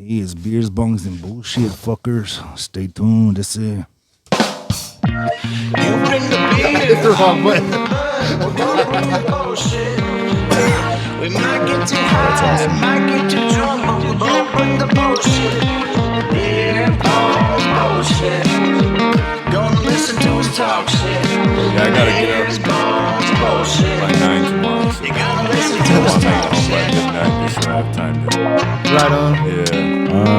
He is beers, bongs, and bullshit, fuckers. Stay tuned. This is. You bring the beer. The wrong button. We might get too high, might get too drunk, but we won't bring the bullshit. Beer, balls, bullshit. Gonna listen to us talk shit. Yeah, I gotta get up. Beers, balls, bullshit. By 9 tomorrow. So You gotta listen to us talk shit. by midnight, just so I have time to. Right on. Yeah. I'm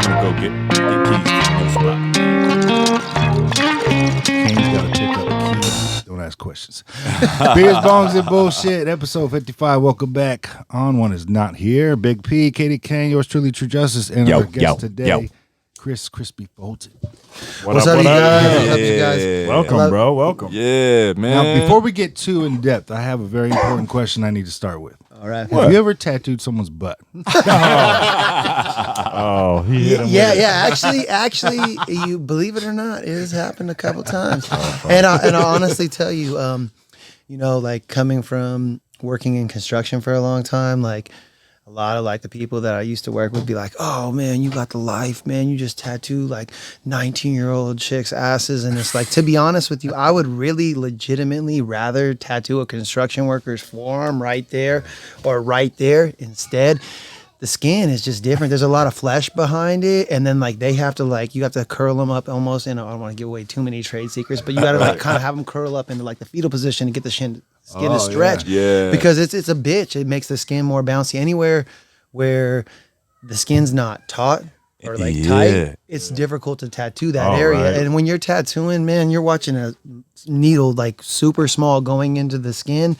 gonna go get keys to the spot. Kane's got to pick up the keys. Don't ask questions. Beers, bongs, and bullshit. Episode 55. Welcome back. On one is not here. Big P, Katie Kane, yours truly, True Justice, and our guest today, Crisbe Fulton. What's up, you guys? What's up, you guys? Welcome, bro. Welcome. Yeah, man. Now, before we get too in depth, I have a very important question I need to start with. All right. Have you ever tattooed someone's butt? Oh, he hit him with it. Actually, you believe it or not, it has happened a couple times. And I'll honestly tell you, like coming from working in construction for a long time, like a lot of like the people that I used to work with be like, oh man, you got the life, man. You just tattoo like 19-year-old chicks' asses. And it's like, to be honest with you, I would really legitimately rather tattoo a construction worker's forearm right there or right there instead. The skin is just different. There's a lot of flesh behind it. And then like they have to like, you have to curl them up almost. And I don't want to give away too many trade secrets, but you got to like kind of have them curl up into like the fetal position to get the skin to stretch. Yeah. Because it's a bitch. It makes the skin more bouncy. Anywhere where the skin's not taut or like tight, it's difficult to tattoo that area. Right. And when you're tattooing, man, you're watching a needle like super small going into the skin.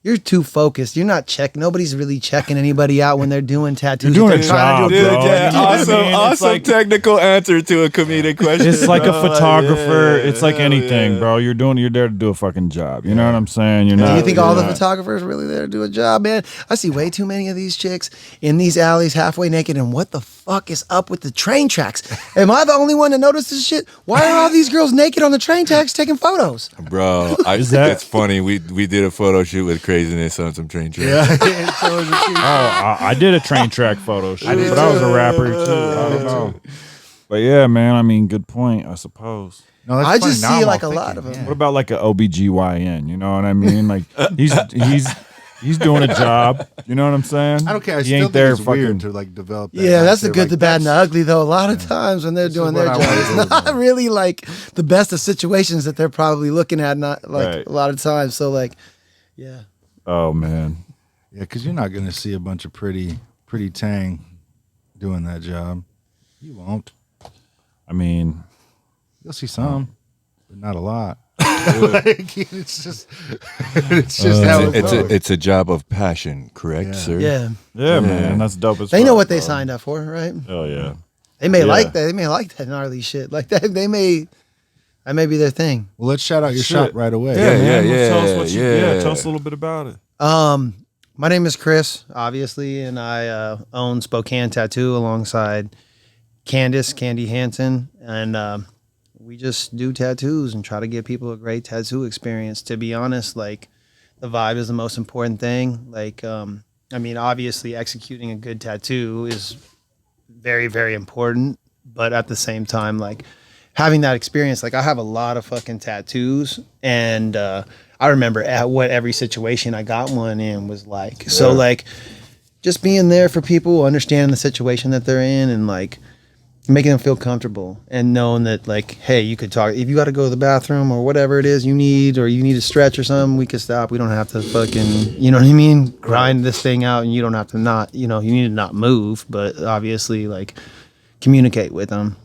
You're too focused. You're not checking. Nobody's really checking anybody out when they're doing tattoos. You're doing They're a job, to do bro. Yeah, awesome, I mean, it's awesome like- technical answer to a comedic question. It's like a bro. photographer. Yeah, It's like hell anything, yeah. bro. You're there to do a fucking job. You know what I'm saying? You're Do not. you think you're all the not- photographers are really there to do a job, man? I see way too many of these chicks in these alleys halfway naked, and what the fuck is up with the train tracks? Am I the only one that noticed this shit? Why are all these girls naked on the train tracks taking photos? Bro, I think that- it's funny. We did a photo shoot with Craziness on some train tracks. I did a train track photo shoot, but I was a rapper too. I don't know. But yeah, man. I mean, good point. I suppose. No, that's I funny. just Now see I'm like a all lot thinking, of them. What about like a OBGYN? You know what I mean? Like he's doing a job. You know what I'm saying? I don't care. I He still ain't there think it's weird fucking. to like develop that. Yeah, that's the mindset. good, Like, the bad, and the that's- ugly, though. A lot of times when they're doing their what I job, wanna it's do, not man. really like the best of situations that they're probably looking at, not like Right. a lot of times. So, like, yeah. Oh man. Yeah, because you're not going to see a bunch of pretty tang doing that job. You won't. I mean, You'll see some, but not a lot. Like, it's just how it goes. It's a job of passion, correct, Yeah. sir? Yeah. yeah, man. That's dope as They fuck, know what they bro. signed up for, right? Oh yeah. They may Yeah. like that. They may like that gnarly shit. Like that. That may be their thing. Well, let's shout out your Shit. shop right away. Yeah, man. yeah, Tell us what you, yeah. Tell us a little bit about it. My name is Chris, obviously, and I own Spokane Tattoo alongside Candy Hansen, and we just do tattoos and try to give people a great tattoo experience. To be honest, like the vibe is the most important thing. Like, I mean, obviously, executing a good tattoo is very, very important, but at the same time, like having that experience, like I have a lot of fucking tattoos, and I remember at what every situation I got one in was like. So like just being there for people, understanding the situation that they're in, and like making them feel comfortable and knowing that like, hey, you could talk if you got to go to the bathroom or whatever it is you need, or you need to stretch or something, we could stop. We don't have to fucking, you know what I mean, grind this thing out, and you don't have to not, you know, you need to not move, but obviously like communicate with them.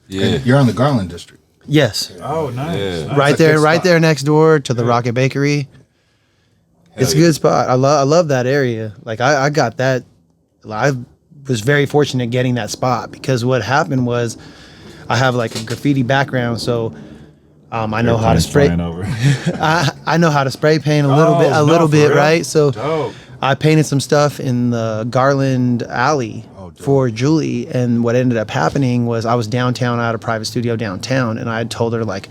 Yeah. And you're in the Garland district. Yes. Oh, nice. Yeah. Right there next door to the Rocket Bakery. It's a good spot. I love that area. Like I got that. I was very fortunate getting that spot because what happened was I have like a graffiti background, so I know how to spray. I know how to spray paint a little bit, right? So Dope. I painted some stuff in the Garland alley for Julie, and what ended up happening was I was downtown. I had a private studio downtown, and I had told her like,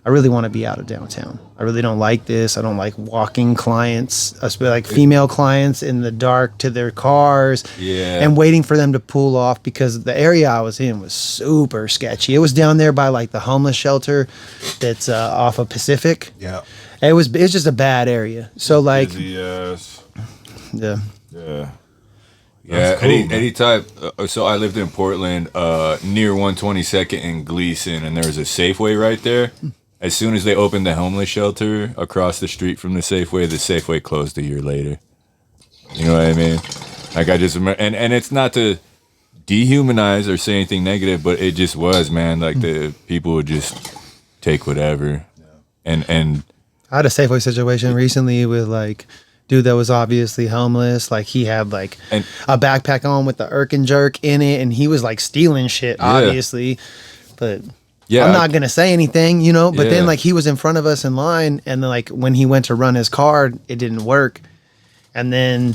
I really want to be out of downtown. I really don't like this. I don't like walking clients, especially like female clients in the dark to their cars and waiting for them to pull off, because the area I was in was super sketchy. It was down there by like the homeless shelter that's off of Pacific. Yeah. It's just a bad area. So like, Yes. yeah. Yeah. Yeah, cool, any type. So I lived in Portland, near 122nd and Gleason, and there was a Safeway right there. As soon as they opened the homeless shelter across the street from the Safeway closed a year later. You know what I mean? Like I just remember, and it's not to dehumanize or say anything negative, but it just was, man. Like the people would just take whatever, and I had a Safeway situation recently with like dude that was obviously homeless. Like he had like a backpack on with the irk and jerk in it, and he was like stealing shit, obviously. But I'm not gonna say anything, you know. But then like he was in front of us in line, and then like when he went to run his card, it didn't work, and then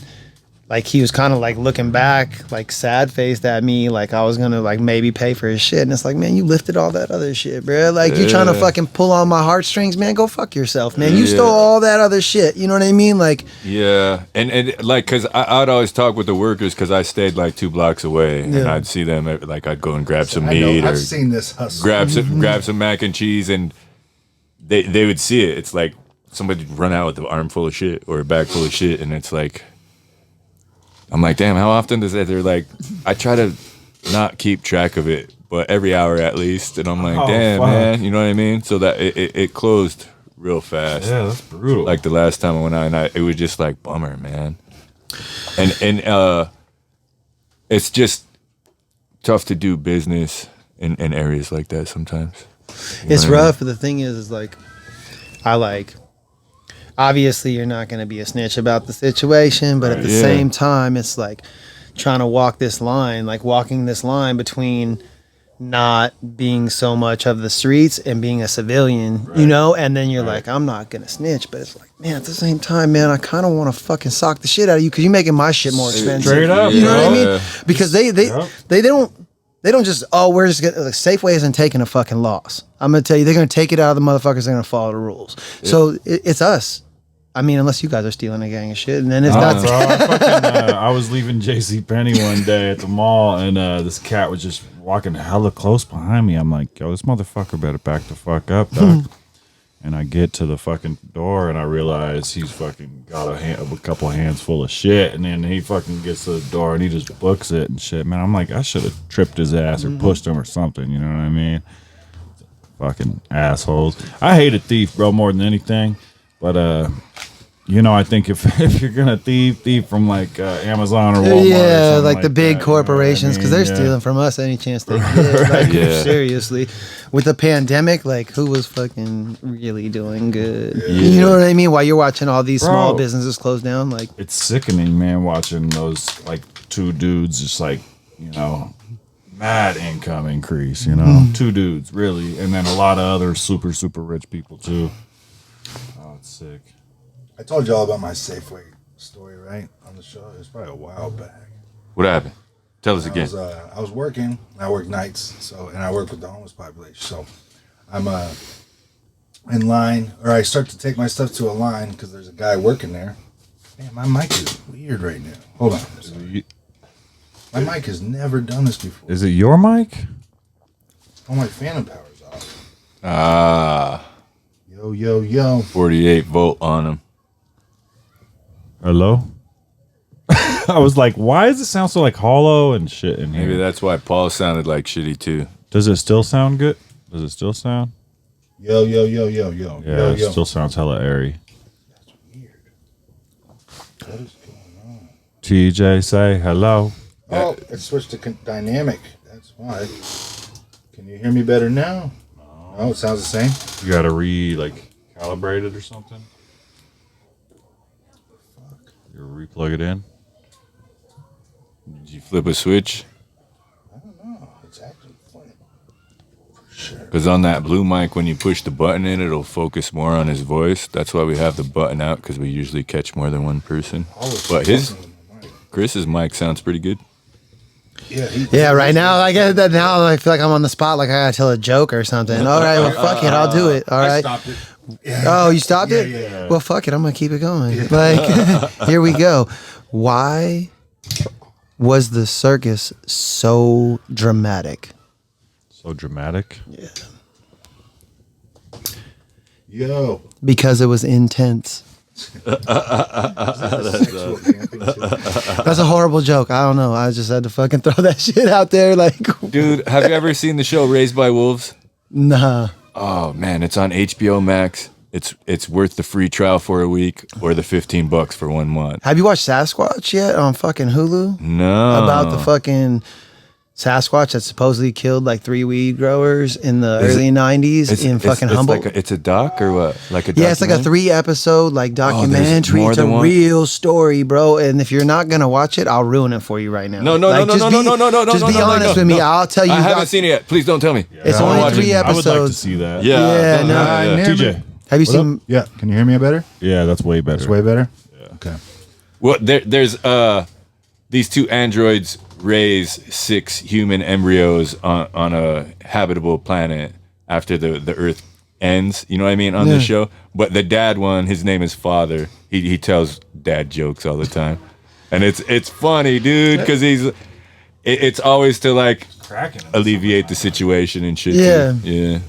like he was kind of like looking back, like sad faced at me, like I was gonna like maybe pay for his shit, and it's like, man, you lifted all that other shit, bro. Like you trying to fucking pull on my heartstrings, man. Go fuck yourself, man. You stole all that other shit. You know what I mean? Like and like because I'd always talk with the workers because I stayed like 2 blocks away, and I'd see them like I'd go and grab some meat or I've seen this hustle. grab some mac and cheese, and they would see it. It's like somebody run out with an armful of shit or a bag full of shit, and it's like. I'm like, damn, how often does that? They're like, I try to not keep track of it, but every hour at least. And I'm like, damn, man, you know what I mean? So that it closed real fast. Yeah, that's brutal. Like the last time I went out, and it was just like, bummer, man. And it's just tough to do business in areas like that sometimes. It's rough, but the thing is like, obviously you're not going to be a snitch about the situation, but at the same time, it's like trying to walking this line between not being so much of the streets and being a civilian, you know? And then you're like, I'm not going to snitch, but it's like, man, at the same time, man, I kind of want to fucking sock the shit out of you because you're making my shit more expensive. Straight up, you know what I mean? Because they don't just, we're just gonna, like, Safeway isn't taking a fucking loss. I'm going to tell you, they're going to take it out of the motherfuckers. They're going to follow the rules. So it's us. I mean, unless you guys are stealing a gang of shit, and then it's not. Bro, I was leaving JCPenney one day at the mall, and this cat was just walking hella close behind me. I'm like, yo, this motherfucker better back the fuck up, dog. And I get to the fucking door, and I realize he's fucking got a couple hands full of shit, and then he fucking gets to the door, and he just books it and shit. Man, I'm like, I should have tripped his ass or pushed him or something, you know what I mean? Fucking assholes. I hate a thief, bro, more than anything. But you know, I think if you're gonna thief from like Amazon or Walmart, or like the big that, corporations, because they're stealing from us any chance they get. Like, seriously, with the pandemic, like who was fucking really doing good? You know what I mean? While you're watching all these small businesses close down, like it's sickening, man. Watching those like 2 dudes just like, you know, mad income increase. You know, 2 dudes really, and then a lot of other super rich people too. Oh, it's sick. I told you all about my Safeway story, right? On the show. It was probably a while back. What happened? Tell us again. I was working. I work nights, and I work with the homeless population. So I'm in line, or I start to take my stuff to a line because there's a guy working there. Man, my mic is weird right now. Hold on. My mic has never done this before. Is it your mic? Oh, my phantom power's off. Yo. 48 volt on them. Hello? I was like, why does it sound so like hollow and shit in here? Maybe that's why Paul sounded like shitty too. Does it still sound good? Does it still sound? Yo. Yeah, it still sounds hella airy. That's weird. What is going on? TJ, say hello. Oh, it switched to dynamic. That's why. Can you hear me better now? No, it sounds the same. You gotta calibrate it or something? Fuck. You replug it in? Did you flip a switch? I don't know. It's acting funny. For sure. Because on that blue mic, when you push the button in, it'll focus more on his voice. That's why we have the button out, because we usually catch more than one person. But Chris's mic sounds pretty good. Yeah, right now I get that now. I feel like I'm on the spot. Like I gotta tell a joke or something. All right, well, fuck it, I'll do it. All right. I stopped it. Oh, you stopped it? Yeah. Well, fuck it, I'm gonna keep it going. Like, here we go. Why was the circus so dramatic? So dramatic. Yeah. Yo. Because it was intense. That's a horrible joke. I don't know. I just had to fucking throw that shit out there. Like, Dude, have you ever seen the show Raised by Wolves? nah. Oh man, it's on HBO Max. It's worth the free trial for a week or the $15 for 1 month. Have you watched Sasquatch yet on fucking Hulu? No. About the fucking Sasquatch that supposedly killed like 3 weed growers in the early 90s in fucking Humboldt. It's a doc or what? Like a Yeah, it's like a 3-episode like documentary. more It's a than one? real story, bro. And if you're not gonna watch it, I'll ruin it for you right now. No, Just be honest with me. I'll tell you. I haven't seen it yet. Please don't tell me. It's I only would- 3 I would like to episodes. see that. Yeah. Yeah, no. TJ. Have you What up? seen? Yeah. Can you hear me better? Yeah, that's way better. It's way better? Yeah. Okay. Well, there's these 2 androids raise 6 human embryos on a habitable planet after the Earth ends. You know what I mean on the show. But the dad one, his name is Father. He tells dad jokes all the time, and it's funny, dude, because it's always to like Cracking. alleviate the situation and shit. Yeah. Too. Yeah.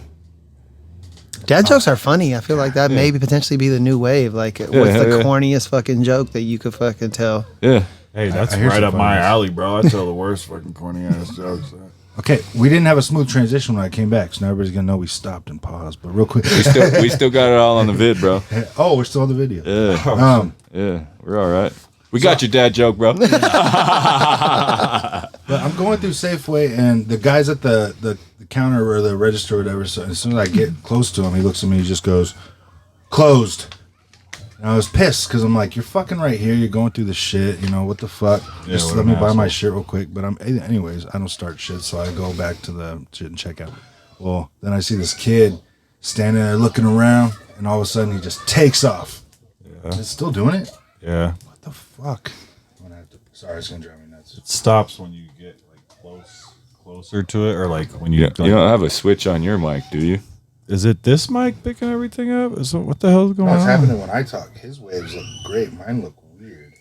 Dad jokes are funny. I feel like that maybe potentially be the new wave. Like, what's the yeah. corniest fucking joke that you could fucking tell? Yeah. Hey, that's I hear right some up funny my ones. alley, bro. I tell the worst fucking corny ass jokes. Okay. We didn't have a smooth transition when I came back, so now everybody's going to know we stopped and paused. But real quick. We still got it all on the vid, bro. Oh, we're still on the video. Yeah. Yeah. We're all right. We got your dad joke, bro. But I'm going through Safeway, and the guys at the counter or the register or whatever, so as soon as I get close to him, he looks at me, he just goes, "Closed." And I was pissed because I'm like, you're fucking right here. You're going through the shit. You know, what the fuck? Yeah, Just what let an me buy my asshole. shit real quick. But anyways, I don't start shit, so I go back to the shit and check out. Well, then I see this kid standing there looking around, and all of a sudden he just takes off. Yeah. Is it still doing it? Yeah. What the fuck? I'm gonna have to, sorry, it's going to drive me nuts. It stops when you get like closer to it, or like when you. You Like, don't have a switch on your mic, do you? is it this mic picking everything up? Is it, what the hell's going What's on? happening when I talk? His waves look great. Mine look weird.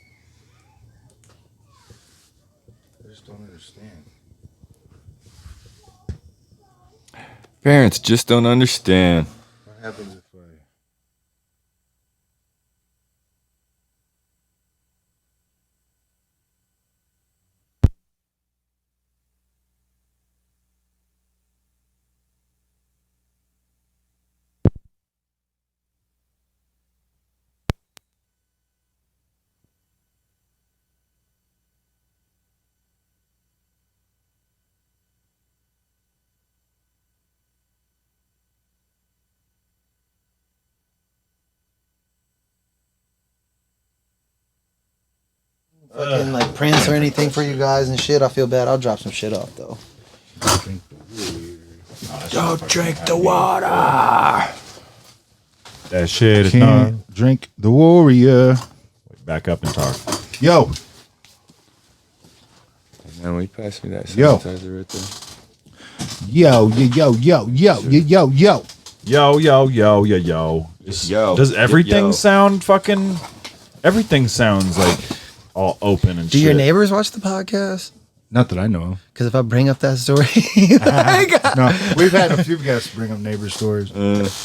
I just don't understand. Parents just don't understand. What happens if I... Fucking like Prince or anything for you guys and shit. I feel bad. I'll drop some shit off though. Don't drink the water. That shit is not. Can't drink the warrior. Back up and talk. Yo, Man, will you pass me that Yo. sanitizer right there? yo. Yo. Yo. Does everything Yo. sound fucking? Everything sounds like all open and Do shit. your neighbors watch the podcast? Not that I know of. Because if I bring up that story, No, we've had a few guests bring up neighbor stories.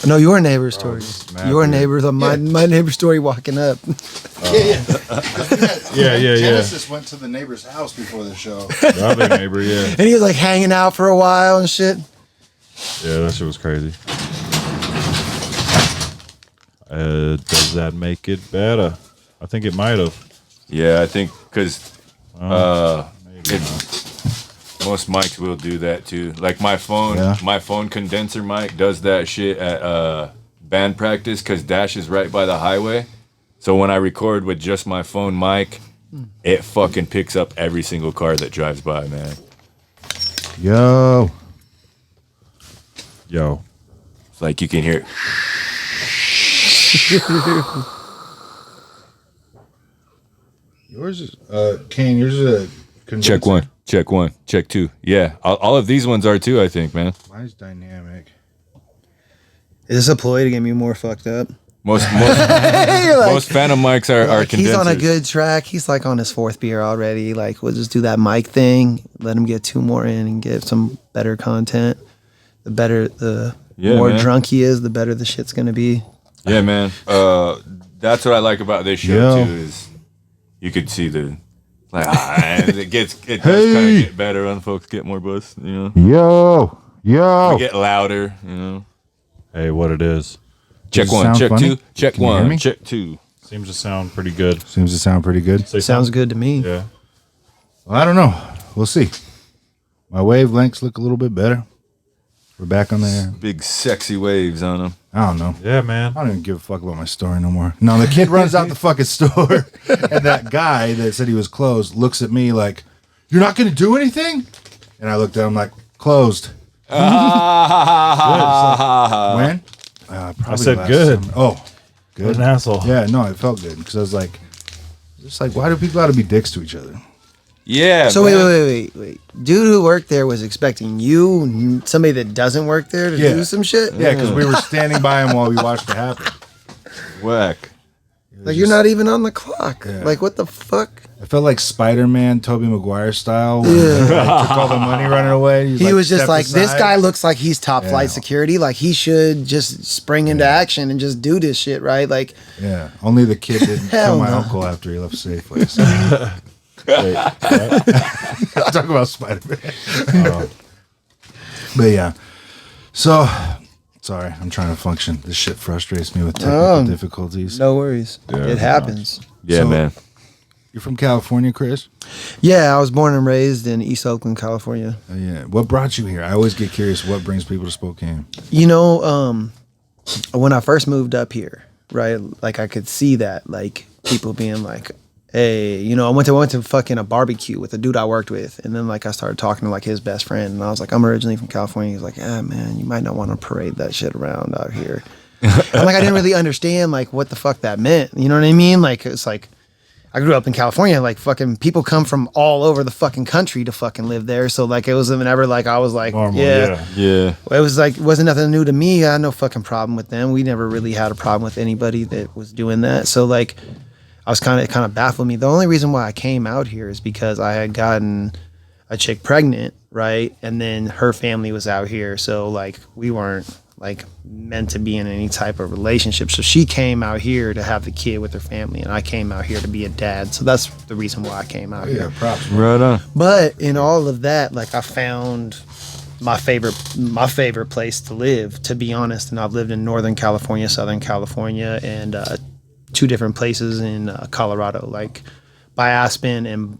no, your neighbor stories. mad Your weird. neighbors, my neighbor story walking up. Yeah. Genesis went to the neighbor's house before the show. The other neighbor, yeah. And he was like hanging out for a while and shit. Yeah, that shit was crazy. Does that make it better? I think it might have. Yeah, I think because Maybe not. most mics will do that too. Like my phone, Yeah. my phone condenser mic does that shit at band practice because Dash is right by the highway. So when I record with just my phone mic, it fucking picks up every single car that drives by, man. Yo. Yo. It's like you can hear it. Yours is, Kane, yours is a condenser. Check one. Check 1, check 2. Yeah, all of these ones are too, I think, man. Mine's dynamic. Is this a ploy to get me more fucked up? Most Like- most Phantom mics are Like, he's condensers. on a good track. He's like on his 4th beer already. Like, we'll just do that mic thing. Let him get 2 more in and get some better content. The better, the more man. drunk he is, the better the shit's gonna be. Yeah, man. That's what I like about this show Yo. too. Is you could see the like it does kind of get better when folks get more buzz. You know, Yo. we get louder. You know. Hey, what it is. Check Does it 1, sound check funny? 2, check Can you hear 1, me? check 2. Seems to sound pretty good. Seems to sound pretty good. Say Sounds something. good to me. Yeah. Well, I don't know. We'll see. My wavelengths look a little bit better. We're back on there. Big sexy waves on them. I don't know. Yeah, man. I don't even give a fuck about my story no more. No, the kid runs out the fucking store, and that guy that said he was closed looks at me like, "You're not going to do anything?" And I looked at him like, "Closed." When? Probably I said last good. summer. Oh, What good. an asshole. Yeah, no, it felt good because I was like, just like, why do people got to be dicks to each other? Yeah. So man. wait. Dude who worked there was expecting you, somebody that doesn't work there, to Yeah. do some shit? Yeah, because we were standing by him while we watched it happen. Whack. Like, you're not even on the clock. Yeah. Like, what the fuck? I felt like Spider-Man, Tobey Maguire style. When he, like, took all the money running away. He was just stepped like, this aside. guy looks like he's top Yeah. flight security. Like, he should just spring into action and just do this shit, right? Like, Yeah, only the kid didn't Hell kill my no. uncle after he left Safeway. So. Wait, what? Talk about Spider-Man. But yeah, so sorry, I'm trying to function. This shit frustrates me with technical difficulties. no worries. It happens. Yeah, So- man. You're from California, Chris? Yeah, I was born and raised in East Oakland, California. Yeah. What brought you here? I always get curious what brings people to Spokane. You know, when I first moved up here, right? Like, I could see that, like, people being like, hey, you know, I went to fucking a barbecue with a dude I worked with, and then like I started talking to like his best friend, and I was like, I'm originally from California. He's like, yeah, man, you might not want to parade that shit around out here. I'm like, I didn't really understand like what the fuck that meant. You know what I mean? Like, it's like, I grew up in California. Like, fucking people come from all over the fucking country to fucking live there. So like, it wasn't ever like I was like, Normal, yeah. Yeah. It was like, it wasn't nothing new to me. I had no fucking problem with them. We never really had a problem with anybody that was doing that. So like, I was kind of baffled me. The only reason why I came out here is because I had gotten a chick pregnant, right? And then her family was out here. So like, we weren't like meant to be in any type of relationship. So she came out here to have the kid with her family, and I came out here to be a dad. So that's the reason why I came out here. Yeah, props. Right on. But in all of that, like, I found my favorite place to live, to be honest. And I've lived in Northern California, Southern California, and 2 different places in Colorado, like by Aspen and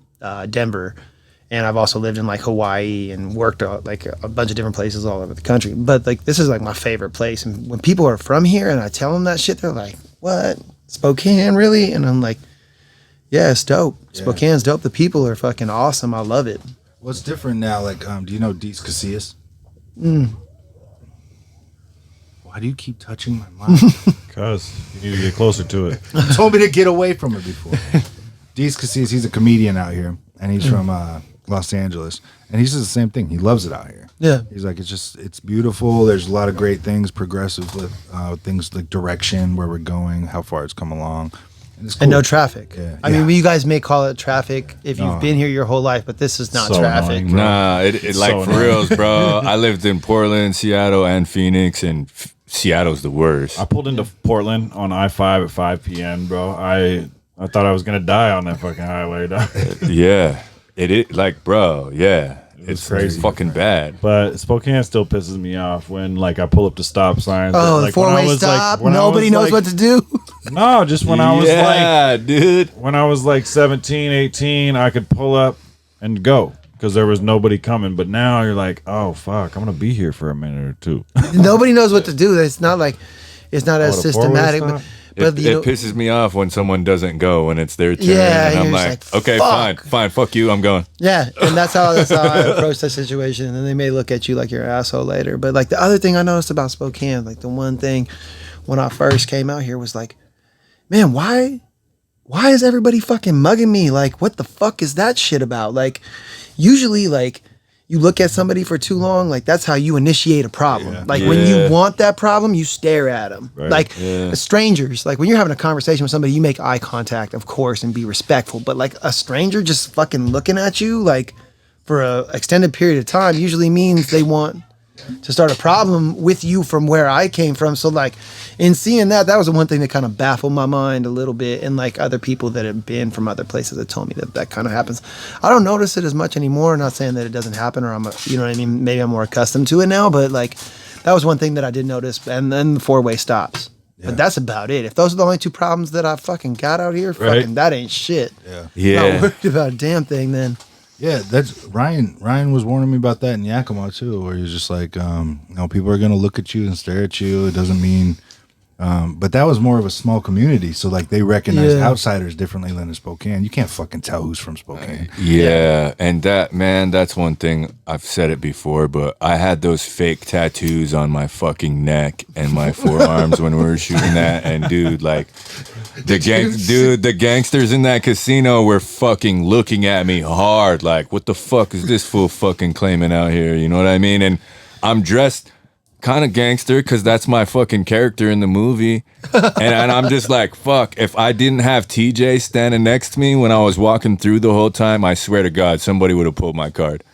Denver. And I've also lived in like Hawaii and worked like a bunch of different places all over the country. But like, this is like my favorite place. And when people are from here and I tell them that shit, they're like, what? Spokane, really? And I'm like, yeah, it's dope. Yeah. Spokane's dope. The people are fucking awesome. I love it. What's different now? Like, do you know Dees Casillas? Why do you keep touching my mic? Because you need to get closer to it. You told me to get away from it before. Dees Casillas, he's a comedian out here, and he's from Los Angeles, and he says the same thing. He loves it out here. Yeah. He's like, it's beautiful. There's a lot of great things, progressive with things like direction, where we're going, how far it's come along. And, it's And cool. no traffic. Yeah. I mean, you guys may call it traffic if you've No. been here your whole life, but this is not So traffic. annoying, bro. Nah, it like so for annoying. reals, bro. I lived in Portland, Seattle, and Phoenix, and Seattle's the worst. I pulled into Portland on I-5 at 5 p.m., bro. I thought I was going to die on that fucking highway, dog. Yeah, it like, bro. Yeah, it's crazy. fucking bad. But Spokane still pisses me off when, like, I pull up to stop signs. Oh, like, the when I four-way was, stop. when I Nobody was, knows what to do. No, just when I was, like, yeah, dude. when I was, like, 17, 18, I could pull up and go because there was nobody coming. But now you're like, oh, fuck, I'm going to be here for a minute or two. Nobody knows what to do. It's not like, it's not as the four-way systematic. stop? But you know, It pisses me off when someone doesn't go when it's their turn, Yeah, and I'm you're like, just like, okay, fuck. fine, fuck you, I'm going. yeah, and that's how I approach that situation. And then they may look at you like you're an asshole later. But like, the other thing I noticed about Spokane, like the one thing when I first came out here was like, man, why why is everybody fucking mugging me? Like, what the fuck is that shit about? Like, usually, like, you look at somebody for too long, like, that's how you initiate a problem. Yeah. Like, when you want that problem, you stare at them. Right. Like, strangers, like, when you're having a conversation with somebody, you make eye contact, of course, and be respectful. But, like, a stranger just fucking looking at you, like, for a extended period of time usually means they want to start a problem with you from where I came from. So like in seeing that was the one thing that kind of baffled my mind a little bit. And like other people that have been from other places that told me that kind of happens. I don't notice it as much anymore. I'm not saying that it doesn't happen or you know what I mean? Maybe I'm more accustomed to it now, but like that was one thing that I did notice. And then the 4-way stops. Yeah. But that's about it. If those are the only 2 problems that I fucking got out here, fucking that ain't shit. Yeah. I'm not worried about a damn thing then. Yeah, that's Ryan. Ryan was warning me about that in Yakima too, where he was just like, people are gonna look at you and stare at you. It doesn't mean, but that was more of a small community, so like they recognize outsiders differently than in Spokane. You can't fucking tell who's from Spokane. Yeah, and that's one thing. I've said it before, but I had those fake tattoos on my fucking neck and my forearms when we were shooting that, and dude, like. The gangsters in that casino were fucking looking at me hard, like, what the fuck is this fool fucking claiming out here? You know what I mean? And I'm dressed kind of gangster because that's my fucking character in the movie. And I'm just like, fuck, if I didn't have TJ standing next to me when I was walking through the whole time, I swear to God, somebody would have pulled my card.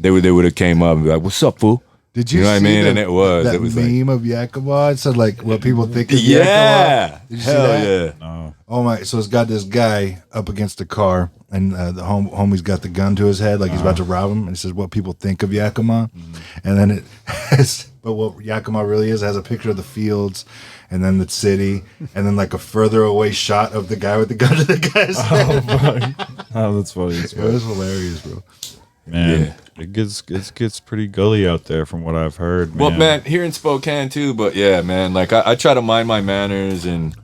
They would have came up and be like, what's up, fool? Did you know what I see mean? The, and it was meme like, of Yakima? It said like what people think of yeah. Yakima. Did you see Hell that? yeah. No. Oh my! So it's got this guy up against the car, and the homie's got the gun to his head, like he's about to rob him. And it says what people think of Yakima, and then it has, but what Yakima really is has a picture of the fields, and then the city, and then like a further away shot of the guy with the gun to the guy's head. Oh, that's funny. It was hilarious, bro. Man, it gets pretty gully out there from what I've heard. Man. Well, man, here in Spokane too, but yeah, man, like I try to mind my manners and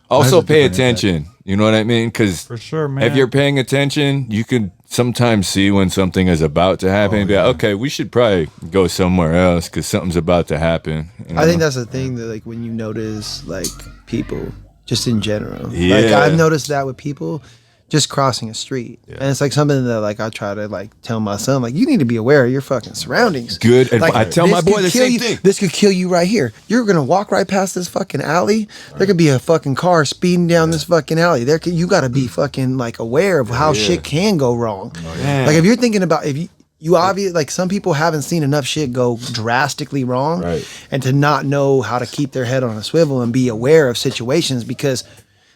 also pay attention. You know what I mean? Because for sure, man. if you're paying attention, you can sometimes see when something is about to happen and be like, okay, we should probably go somewhere else because something's about to happen. You know? I think that's the thing that like when you notice like people just in general. Yeah. Like I've noticed that with people just crossing a street. Yeah. And it's like something that like I try to like tell my son, like, you need to be aware of your fucking surroundings. Good. Like, I tell my boy the same thing. This could kill you right here. You're gonna walk right past this fucking alley. There could be a fucking car speeding down this fucking alley. You gotta be fucking like aware of how shit can go wrong. Like if you're thinking about you obviously, like some people haven't seen enough shit go drastically wrong, and to not know how to keep their head on a swivel and be aware of situations because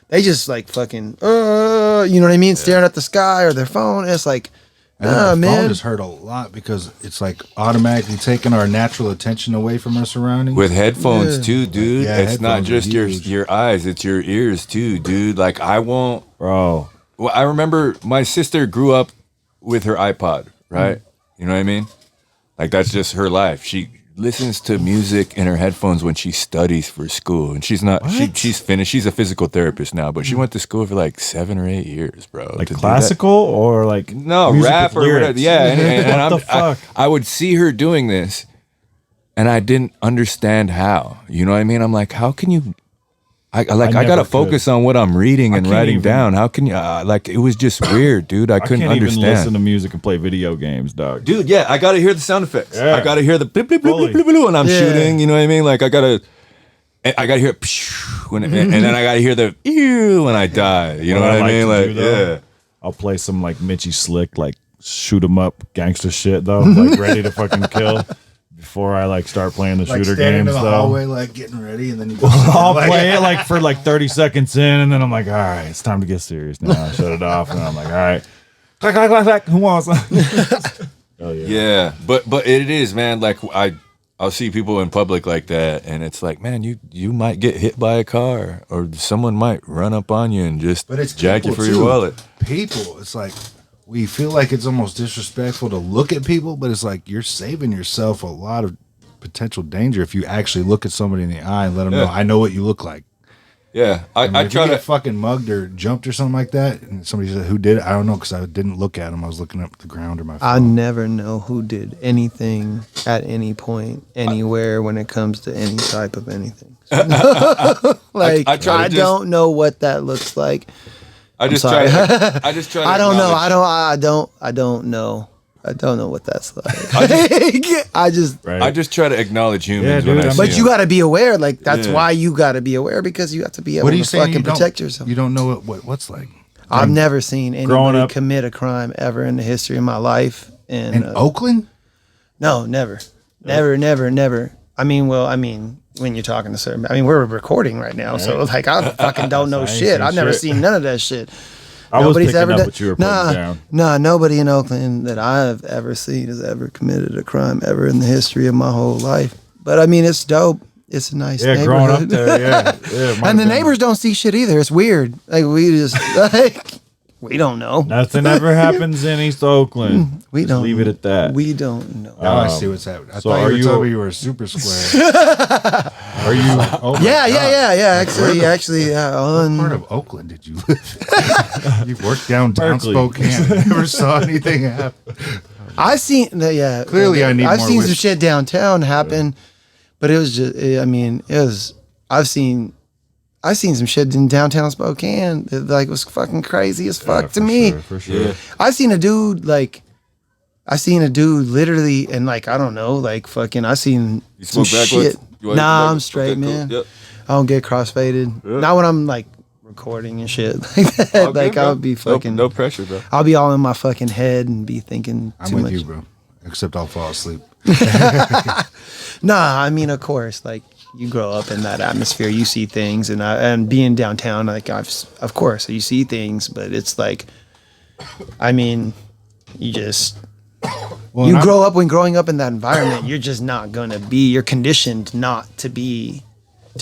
they just like fucking, you know what I mean? Staring at the sky or their phone. It's like, nah, man. Phone has hurt a lot because it's like automatically taking our natural attention away from our surroundings. With headphones too, dude. Yeah, it's not just huge. your eyes, it's your ears too, dude. Like I won't, bro. Well, I remember my sister grew up with her iPod, right? You know what I mean? Like that's just her life. She listens to music in her headphones when she studies for school, and she's not. She's finished. She's a physical therapist now, but she went to school for like 7 or 8 years, bro. Like classical or like no rap or whatever. Yeah, and what the fuck? I would see her doing this, and I didn't understand how. You know what I mean? I'm like, how can you? I gotta focus on what I'm reading and writing down. How can you? Like it was just weird, dude. I couldn't can't understand. even listen to music and play video games, dog. Dude, yeah, I gotta hear the sound effects. Yeah. I gotta hear the blip, blip, blip, blip, blip, blip, when I'm shooting. You know what I mean? Like I gotta hear when, and then I gotta hear the ew when I die. You know what I mean? Like yeah, I'll play some like Mitchie Slick, like shoot 'em up gangster shit though, like ready to fucking kill. Before I like start playing the like shooter standing games in the though, hallway, like getting ready, and then you go I'll play it like for like 30 seconds in, and then I'm like, all right, it's time to get serious now. I shut it off, and I'm like, all right, clack, clack, clack, clack. Who wants? Oh yeah. But it is, man. Like I'll see people in public like that, and it's like, man, you might get hit by a car, or someone might run up on you and just jack you for your wallet. People, it's like. We feel like it's almost disrespectful to look at people, but it's like you're saving yourself a lot of potential danger if you actually look at somebody in the eye and let them know, I know what you look like. Yeah, I if try you to get fucking mugged or jumped or something like that, and somebody said, who did it? I don't know, because I didn't look at them. I was looking up the ground or my phone. I never know who did anything at any point, anywhere when it comes to any type of anything. Like, I don't know what that looks like. I just sorry. try to. I just try. To I don't know. acknowledge- I don't know. I don't know what that's like. I just. Right. I just try to acknowledge humans Yeah, when dude, I I'm- see But you them. got to be aware. Like that's Yeah. why you got to be aware because you have to be able What are you to saying? fucking protect yourself. You don't know what's like I've never seen Growing anybody up- commit a crime ever in the history of my life. And in Oakland. no, never. I mean, when you're talking to certain, we're recording right now, so like I fucking don't know I ain't shit. seen I've never shit. seen none of that shit. I was picking up done- what you were putting down. Nah, nobody in Oakland that I've ever seen has ever committed a crime ever in the history of my whole life. But I mean, it's dope. It's a nice Yeah, neighborhood. growing up there, yeah. And the neighbors don't see shit either. It's weird. Like we just we don't know. Nothing ever happens in East Oakland. We Just don't leave it at that. We don't know. Now I see what's happening. I so thought are you were you- telling me you were a super square. Are you? Oh my Yeah. Actually, What part of Oakland did you live in? You worked downtown Berkeley. Spokane. I never saw anything happen. I've seen Clearly, I need I've more seen some whiskey. shit downtown happen, but it was just. I've seen some shit in downtown Spokane that like was fucking crazy as fuck to me. For sure. Yeah. I seen a dude literally and like I don't know like fucking I seen You some smoke backwards? shit. You like Nah, I'm backwards? straight, Okay, cool. man. Yep. I don't get crossfaded. Yeah. Not when I'm like recording and shit like that. All Like good, bro. I'll be fucking. No pressure, bro. I'll be all in my fucking head and be thinking I'm too with much. you, bro. Except I'll fall asleep. Nah, I mean, of course, like you grow up in that atmosphere, you see things, and being downtown, like of course, you see things, but it's like, I mean, you just Well, you and grow up when growing up in that environment, you're just not gonna be. You're conditioned not to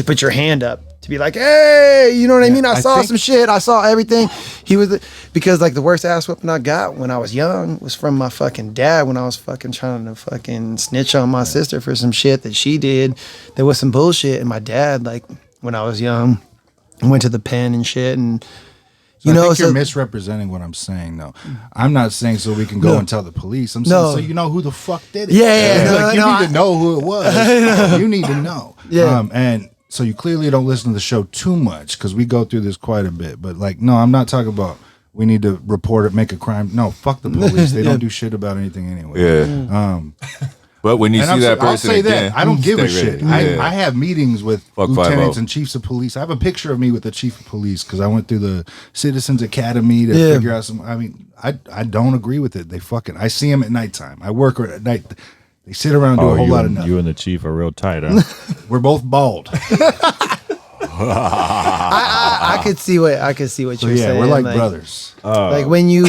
put your hand up. To be like, hey, you know what I mean? I saw think- some shit. I saw everything. Because like the worst ass whipping I got when I was young was from my fucking dad when I was fucking trying to fucking snitch on my sister for some shit that she did. There was some bullshit. And my dad, like when I was young, went to the pen and shit. And I think you're misrepresenting what I'm saying, though. I'm not saying so we can go and tell the police. I'm saying No. so you know who the fuck did it. Yeah, Like, you need to know who it was. You need to know. Yeah. And so you clearly don't listen to the show too much because we go through this quite a bit. But like, no, I'm not talking about we need to report it, make a crime. No, fuck the police. They don't do shit about anything anyway. Yeah. But when you And see that I'll person say again, that I don't give a stay shit. ready. Yeah. I have meetings with Fuck lieutenants 5-0. and chiefs of police. I have a picture of me with the chief of police because I went through the Citizens Academy to Yeah. figure out some. I mean, I don't agree with it. They fucking. I see them at nighttime. I work at night. They sit around and do a whole lot of nothing. You and the chief are real tight, huh? We're both bald. I could see what So you're yeah, saying. we're like brothers. Like when you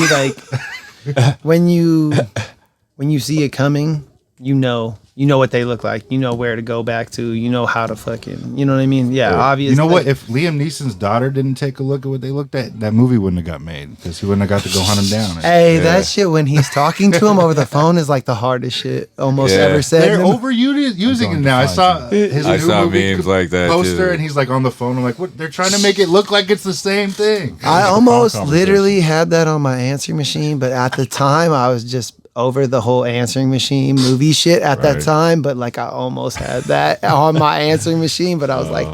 when you see it coming, you know what they look like. You know where to go back to. You know how to fucking. You know what I mean? Yeah, obviously. You know what? If Liam Neeson's daughter didn't take a look at what they looked at, that movie wouldn't have got made because he wouldn't have got to go hunt him down. Hey, that shit when he's talking to him over the phone is like the hardest shit almost Yeah. ever said. They're using it now. I saw his I new saw movie memes like that, poster, too. and he's like on the phone. I'm like, what? They're trying to make it look like it's the same thing. I almost conversation. literally had that on my answering machine, but at the time I was just over the whole answering machine movie shit at that Right. time. But like I almost had that on my answering machine, but I was like,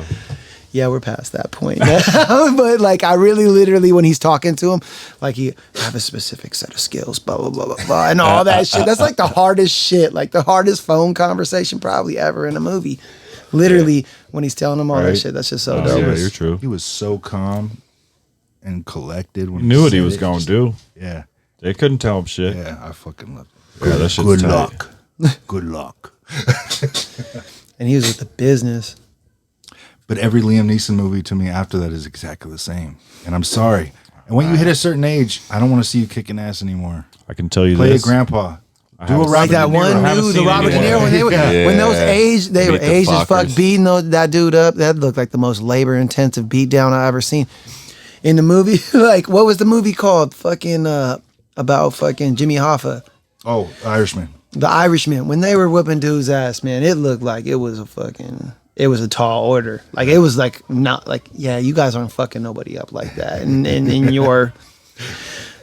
yeah, we're past that point now. But like I really literally when he's talking to him, like I have a specific set of skills, blah blah blah blah blah, and all that shit. That's like the hardest shit, like the hardest phone conversation probably ever in a movie. Literally when he's telling him all that Right. shit, that's just so Oh, dope. yeah, you're true. He was so calm and collected when He knew what he said was it. going to do. Yeah, They couldn't tell him shit. yeah, I fucking love it. Yeah, that shit's Good tight. luck. Good luck. And he was with the business. But every Liam Neeson movie to me after that is exactly the same. And I'm sorry. And when you hit a certain age, I don't want to see you kicking ass anymore. I can tell you Play this. a grandpa. Do a haven't- Robert Like that De Niro. one haven't dude, the seen Robert De anyone. Niro, when they were Yeah. when those aged, they were Meet the aged as fuck, Fockers. beating that dude up. That looked like the most labor intensive beatdown I ever seen in the movie. Like, what was the movie called? Fucking about fucking Jimmy Hoffa, Oh, Irishman. The Irishman. When they were whooping dude's ass, man, it looked like it was a tall order. Like it was like not like, yeah, you guys aren't fucking nobody up like that. And your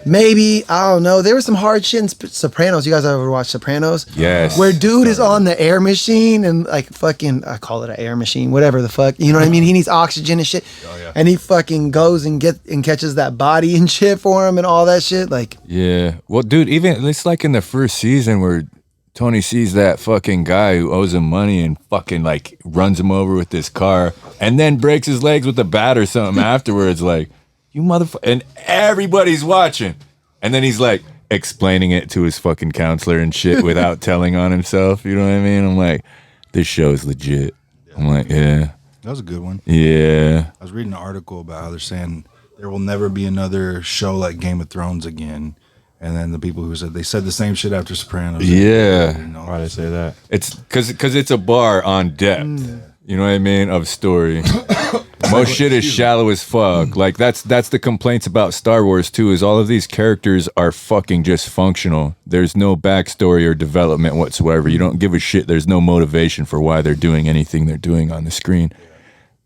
Maybe, I don't know. There was some hard shit in Sopranos. You guys ever watch Sopranos? Yes. Where dude is on the air machine and like fucking, I call it an air machine, whatever the fuck. You know what I mean? He needs oxygen and shit. Oh, yeah. And he fucking goes and catches that body and shit for him and all that shit. Like, Yeah. Well, dude, even it's like in the first season where Tony sees that fucking guy who owes him money and fucking like runs him over with this car and then breaks his legs with a bat or something afterwards. Like, you motherfucker. And everybody's watching. And then he's like explaining it to his fucking counselor and shit without telling on himself. You know what I mean? I'm like, this show's legit. I'm like, yeah. That was a good one. Yeah. I was reading an article about how they're saying there will never be another show like Game of Thrones again. And then the people who said, they said the same shit after Sopranos. Yeah. Why did I say that? It's because it's a bar on depth. You know what I mean? Of story. Most shit is shallow as fuck. Like that's the complaints about Star Wars too, is all of these characters are fucking just functional. There's no backstory or development whatsoever. You don't give a shit. There's no motivation for why they're doing anything they're doing on the screen.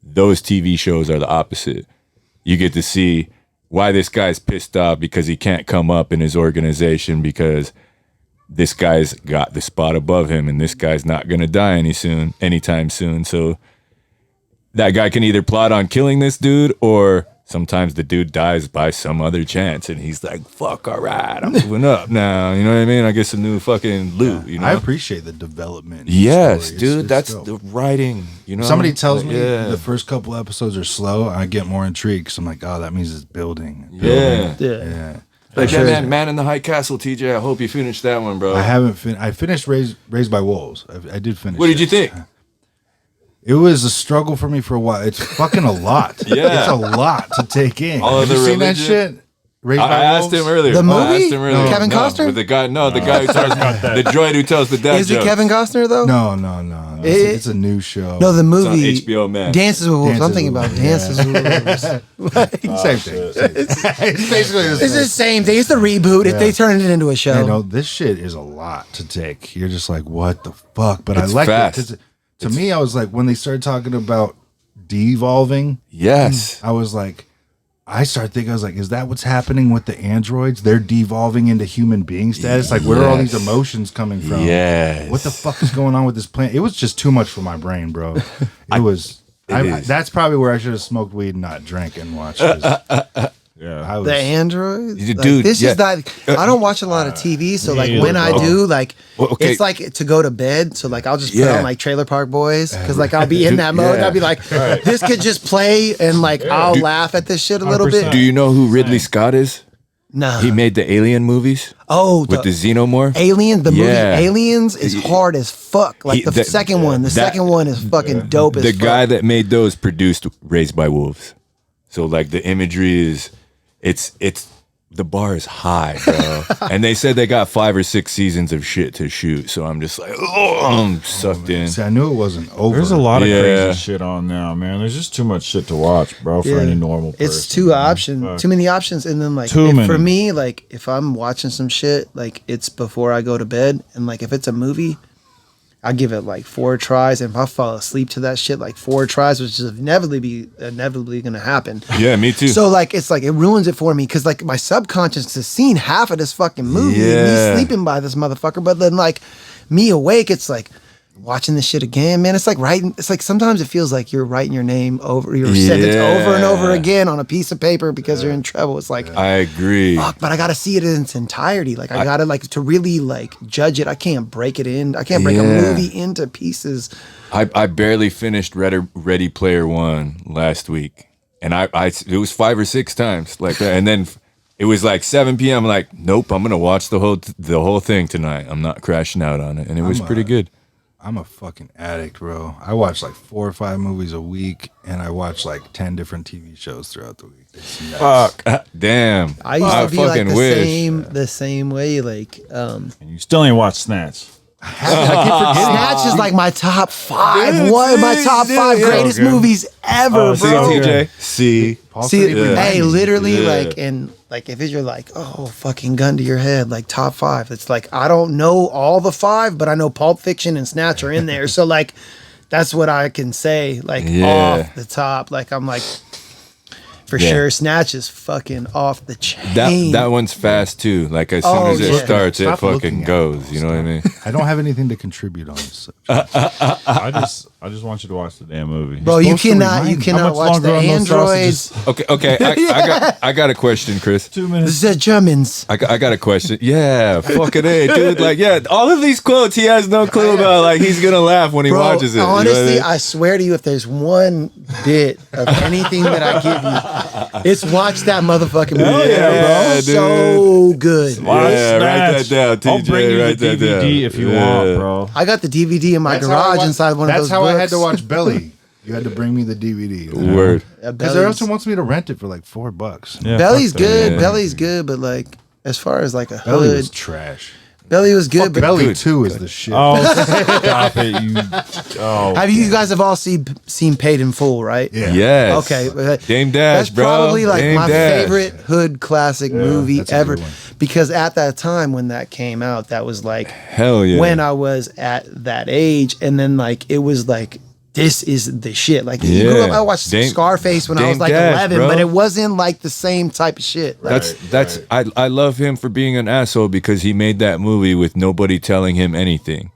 Those TV shows are the opposite. You get to see why this guy's pissed off because he can't come up in his organization because this guy's got the spot above him and this guy's not going to die anytime soon. So that guy can either plot on killing this dude or sometimes the dude dies by some other chance and he's like, fuck, all right, I'm moving up now. You know what I mean? I get some new fucking loot, you know? I appreciate the development. Yes, story. dude, It's that's dope. the writing, you know? Somebody tells Like, me yeah. the first couple episodes are slow, I get more intrigued because I'm like, oh, that means it's building. Yeah. Yeah. Like that man in the High Castle, TJ. I hope you finished that one, bro. I haven't I finished Raised by Wolves. I did finish. What did you think? It was a struggle for me for a while. It's fucking a lot. Yeah. It's a lot to take in. All of Have you the seen that religion? shit? Raised I by asked Wolves? him earlier. The I movie? asked him earlier. Kevin Costner? With the guy, the guy who tells the droid who tells the dad is it jokes. Kevin Costner though? No. It's a new show. No, the It's on movie HBO Max. Dances with Wolves. I'm Dances thinking with about Wolves, Dances with Wolves. Same thing. It's basically the It's same. the same thing. It's the reboot. If they turn it into a show. You know, this shit is a lot to take. You're just like, what the fuck? But It's I like fast. it. 'Cause to me, I was like, when they started talking about devolving, Yes. I was like, I started thinking, I was like, is that what's happening with the androids? They're devolving into human being status? Like, where are all these Yes. emotions coming from? Yes. What the fuck is going on with this planet? It was just too much for my brain, bro. It was. is. That's probably where I should have smoked weed and not drank and watched. 'Cause Yeah. I was, The androids, Dude, this yeah. is that. I don't watch a lot of TV, so like Me when either, I bro. do, like Well, okay. it's like to go to bed. So like I'll just put Yeah. on like Trailer Park Boys because like I'll be in that mode. And I'll be like, this could just play, and like I'll laugh at this shit a little bit. 100%. Do you know who Ridley Scott is? No, He made the Alien movies oh with the Xenomorph. Aliens. The movie Yeah. Aliens is hard as fuck. Like the second one. The second one is fucking dope as The fuck. guy that made those produced Raised by Wolves. So like the imagery is, it's the bar is high, bro. And they said they got 5 or 6 seasons of shit to shoot. So I'm just like, oh, I'm sucked in. See, I knew it wasn't over. There's a lot of Yeah. crazy shit on now, man. There's just too much shit to watch, bro, for Yeah. any normal person. It's too too many options, and then like Too for many. me, like if I'm watching some shit, like it's before I go to bed, and like if it's a movie, I give it like 4 tries, and if I fall asleep to that shit, like 4 tries, which is inevitably gonna happen. Yeah, me too. So like it's like it ruins it for me because like my subconscious has seen half of this fucking movie, and Yeah. me sleeping by this motherfucker, but then like me awake, it's like watching this shit again, man. It's like writing. It's like sometimes it feels like you're writing your name over your sentence over and over Yeah. again on a piece of paper because you're in trouble. It's like I agree. fuck, but I gotta see it in its entirety. Like I gotta like to really like judge it. I can't break it in. I can't break a Yeah. movie into pieces. I barely finished Ready Player One last week, and I it was 5 or 6 times like that, and then it was like 7 p.m. I'm like, nope, I'm gonna watch the whole thing tonight. I'm not crashing out on it, and it was pretty good. I'm a fucking addict, bro. I watch like 4 or 5 movies a week, and I watch like 10 different TV shows throughout the week. It's nuts. Fuck, damn. I used to be like fucking the wish. same way. Like And you still ain't watched Snatch. I keep forgetting. Snatch is like my top 5. One of my top 5 greatest Okay. movies ever, Oh, See, bro. so TJ. See, Paul See, said he reminded hey, me. literally, Yeah. like, and like, if you're like, oh, fucking gun to your head, like top 5. It's like I don't know all the 5, but I know Pulp Fiction and Snatch are in there. So like, that's what I can say, like Yeah. off the top. Like I'm like, For sure, Snatch is fucking off the chain. That one's fast too. Like as soon as it starts, it fucking goes. You know what I mean? I don't have anything to contribute on this. I just want you to watch the damn movie. Bro, you cannot watch the androids. Okay. I got a question, Chris. 2 minutes. The Germans. I got a question. Yeah, fucking A, dude. Like, yeah, all of these quotes he has no clue about. Like, he's gonna laugh when he watches it. Honestly, you know what I mean? I swear to you, if there's one bit of anything that I give you, it's watch that motherfucking movie. Hell yeah, bro. dude. So good. Yeah, write that down, TJ. I'll bring you write the that down. DVD if you want, bro. I got the DVD in my garage inside one of those That's how books. I had to watch Belly. You had to bring me the DVD. Word. Because everyone wants me to rent it for like $4. Yeah, Belly's fuck that. good. Yeah. Belly's good, but like as far as like a Belly was hood, trash. Belly was good. But Belly 2 is the shit. Oh, stop it! You. Oh, have you guys have all seen Paid in Full, right? Yeah. Yes. Okay. Dame Dash, That's bro. probably like Dame my Dash. favorite hood classic movie that's a ever. good one. Because at that time when that came out, that was like Hell yeah. when I was at that age, and then like it was like this is the shit. Like you Yeah. grew up, I watched Dame- Scarface when I Dame was like Dash, 11, bro. but it wasn't like the same type of shit. Like, That's I love him for being an asshole because he made that movie with nobody telling him anything.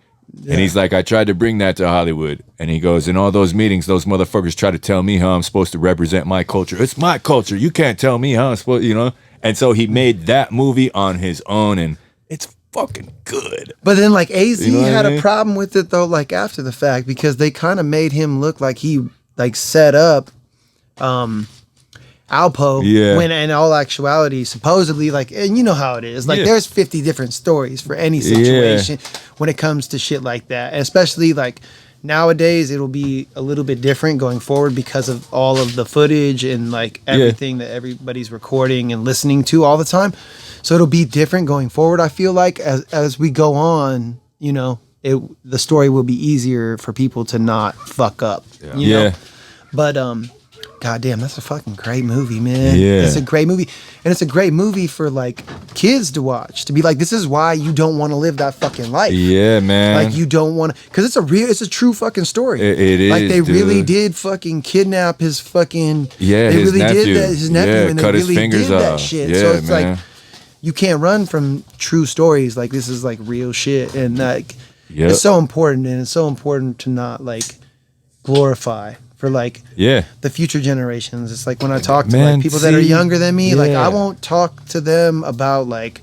And he's like, I tried to bring that to Hollywood. And he goes, in all those meetings, those motherfuckers try to tell me how I'm supposed to represent my culture. It's my culture. You can't tell me how I'm supposed, you know? And so he made that movie on his own, and it's fucking good. But then like AZ You know what had I mean? a problem with it though, like after the fact, because they kind of made him look like he like set up Alpo when in all actuality, supposedly, like, and you know how it is. Like Yeah. there's 50 different stories for any situation when it comes to shit like that. And especially like nowadays it'll be a little bit different going forward because of all of the footage and like everything that everybody's recording and listening to all the time. So it'll be different going forward. I feel like as we go on, you know, the story will be easier for people to not fuck up. You know? But goddamn, that's a fucking great movie, man. Yeah. It's a great movie. And it's a great movie for like kids to watch. To be like, this is why you don't want to live that fucking life. Yeah, man. Like you don't want to, because it's a true fucking story. It is, like they really dude. did fucking kidnap his fucking. Yeah, they his really nephew. did that. His nephew, Yeah, and they cut his really fingers did that off. shit. Yeah, So it's man. like you can't run from true stories. Like this is like real shit, and like it's so important, and it's so important to not like glorify for like the future generations. It's like when I talk to like people that are younger than me, like I won't talk to them about like,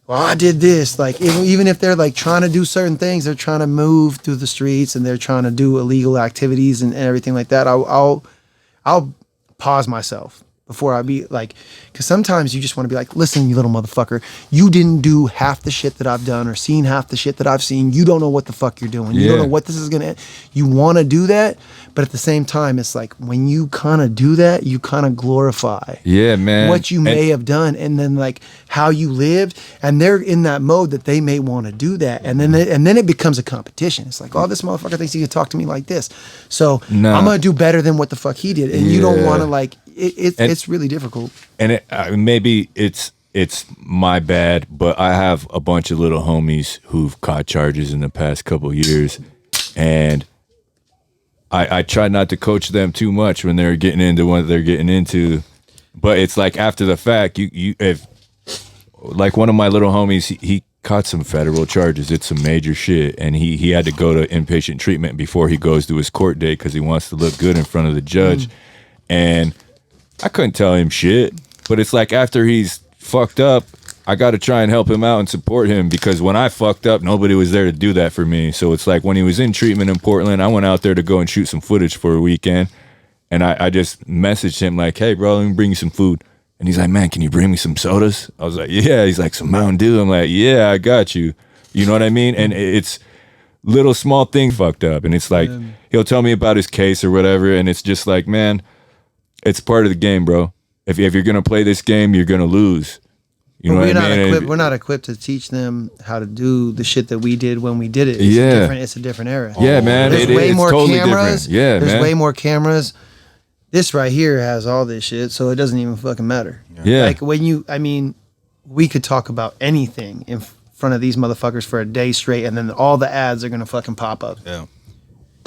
well, I did this. Like even if they're like trying to do certain things, they're trying to move through the streets and they're trying to do illegal activities and everything like that. I'll pause myself before I be like, because sometimes you just want to be like, listen, you little motherfucker, you didn't do half the shit that I've done or seen half the shit that I've seen. You don't know what the fuck you're doing. You don't know what this is gonna. You want to do that, but at the same time, it's like when you kind of do that, you kind of glorify man. what you may have done, and then like how you lived, and they're in that mode that they may want to do that, and then it becomes a competition. It's like, oh, this motherfucker thinks he can talk to me like this, so I'm gonna do better than what the fuck he did, and you don't want to like. It's really difficult. And maybe it's my bad, but I have a bunch of little homies who've caught charges in the past couple years, and I try not to coach them too much when they're getting into what they're getting into. But it's like after the fact, if like one of my little homies, he caught some federal charges. It's some major shit, and he had to go to inpatient treatment before he goes to his court date because he wants to look good in front of the judge. And I couldn't tell him shit, but it's like after he's fucked up, I got to try and help him out and support him because when I fucked up, nobody was there to do that for me. So it's like when he was in treatment in Portland, I went out there to go and shoot some footage for a weekend, and I just messaged him like, hey, bro, let me bring you some food. And he's like, man, can you bring me some sodas? I was like, yeah. He's like, some Mountain Dew. I'm like, yeah, I got you. You know what I mean? And it's little small thing fucked up. And it's like, he'll tell me about his case or whatever, and it's just like, man, it's part of the game, bro. If you're gonna play this game, you're gonna lose. You know what I mean? We're not equipped to teach them how to do the shit that we did when we did it. It's a different era. Yeah, man. There's way more totally cameras. Different. Yeah, there's man. way more cameras. This right here has all this shit, so it doesn't even fucking matter. Yeah. Like we could talk about anything in front of these motherfuckers for a day straight, and then all the ads are gonna fucking pop up. Yeah.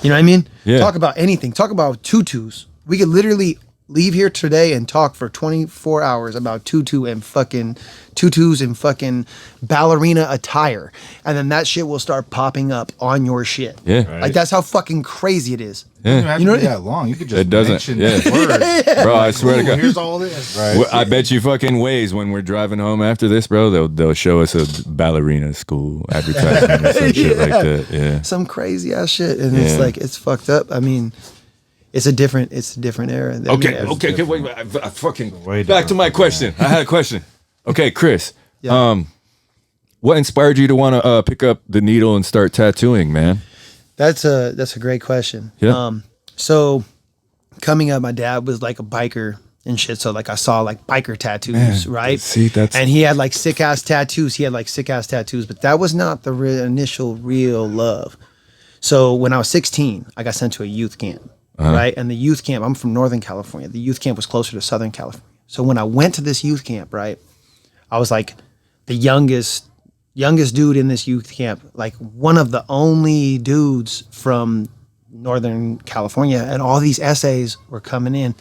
You know what I mean? Yeah. Talk about anything. Talk about tutus. We could literally leave here today and talk for 24 hours about tutus and fucking ballerina attire, and then that shit will start popping up on your shit. Yeah. Right. Like that's how fucking crazy it is. It doesn't have You to know be that long. You could just It doesn't, mention yeah. the word. Bro, I swear to God. Here's all this. Right. Well, I bet you fucking ways when we're driving home after this, bro, they'll show us a ballerina school advertisement or some shit like that. Yeah. Some crazy ass shit, and it's like it's fucked up. I mean, it's a different era. I mean, Okay. Wait. I fucking Way back to my different, question. I had a question. Okay, Chris. Yeah. What inspired you to want to pick up the needle and start tattooing, man? That's a great question. Yeah. So coming up, my dad was like a biker and shit. So like I saw like biker tattoos, right? see, that's- and he had like sick ass tattoos. But that was not the initial real love. So when I was 16, I got sent to a youth camp, right? And the youth camp, I'm from Northern California. The youth camp was closer to Southern California. So when I went to this youth camp, right, I was like the youngest dude in this youth camp, like one of the only dudes from Northern California, and all these essays were coming in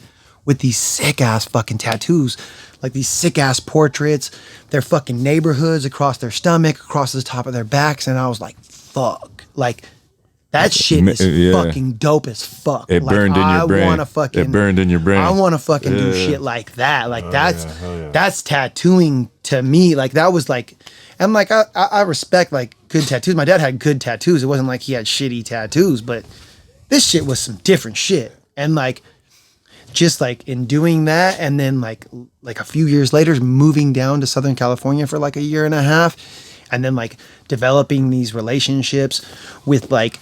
with these sick ass fucking tattoos, like these sick ass portraits, their fucking neighborhoods across their stomach, across the top of their backs, and I was like, fuck, like that shit is fucking dope as fuck. It like, burned in your brain. It burned in your brain. I want to fucking do shit like that. Like that's yeah. that's tattooing to me. Like that was like, and like I respect like good tattoos. My dad had good tattoos. It wasn't like he had shitty tattoos, but this shit was some different shit. And like, just like in doing that, and then like a few years later, moving down to Southern California for like a year and a half, and then like developing these relationships with like,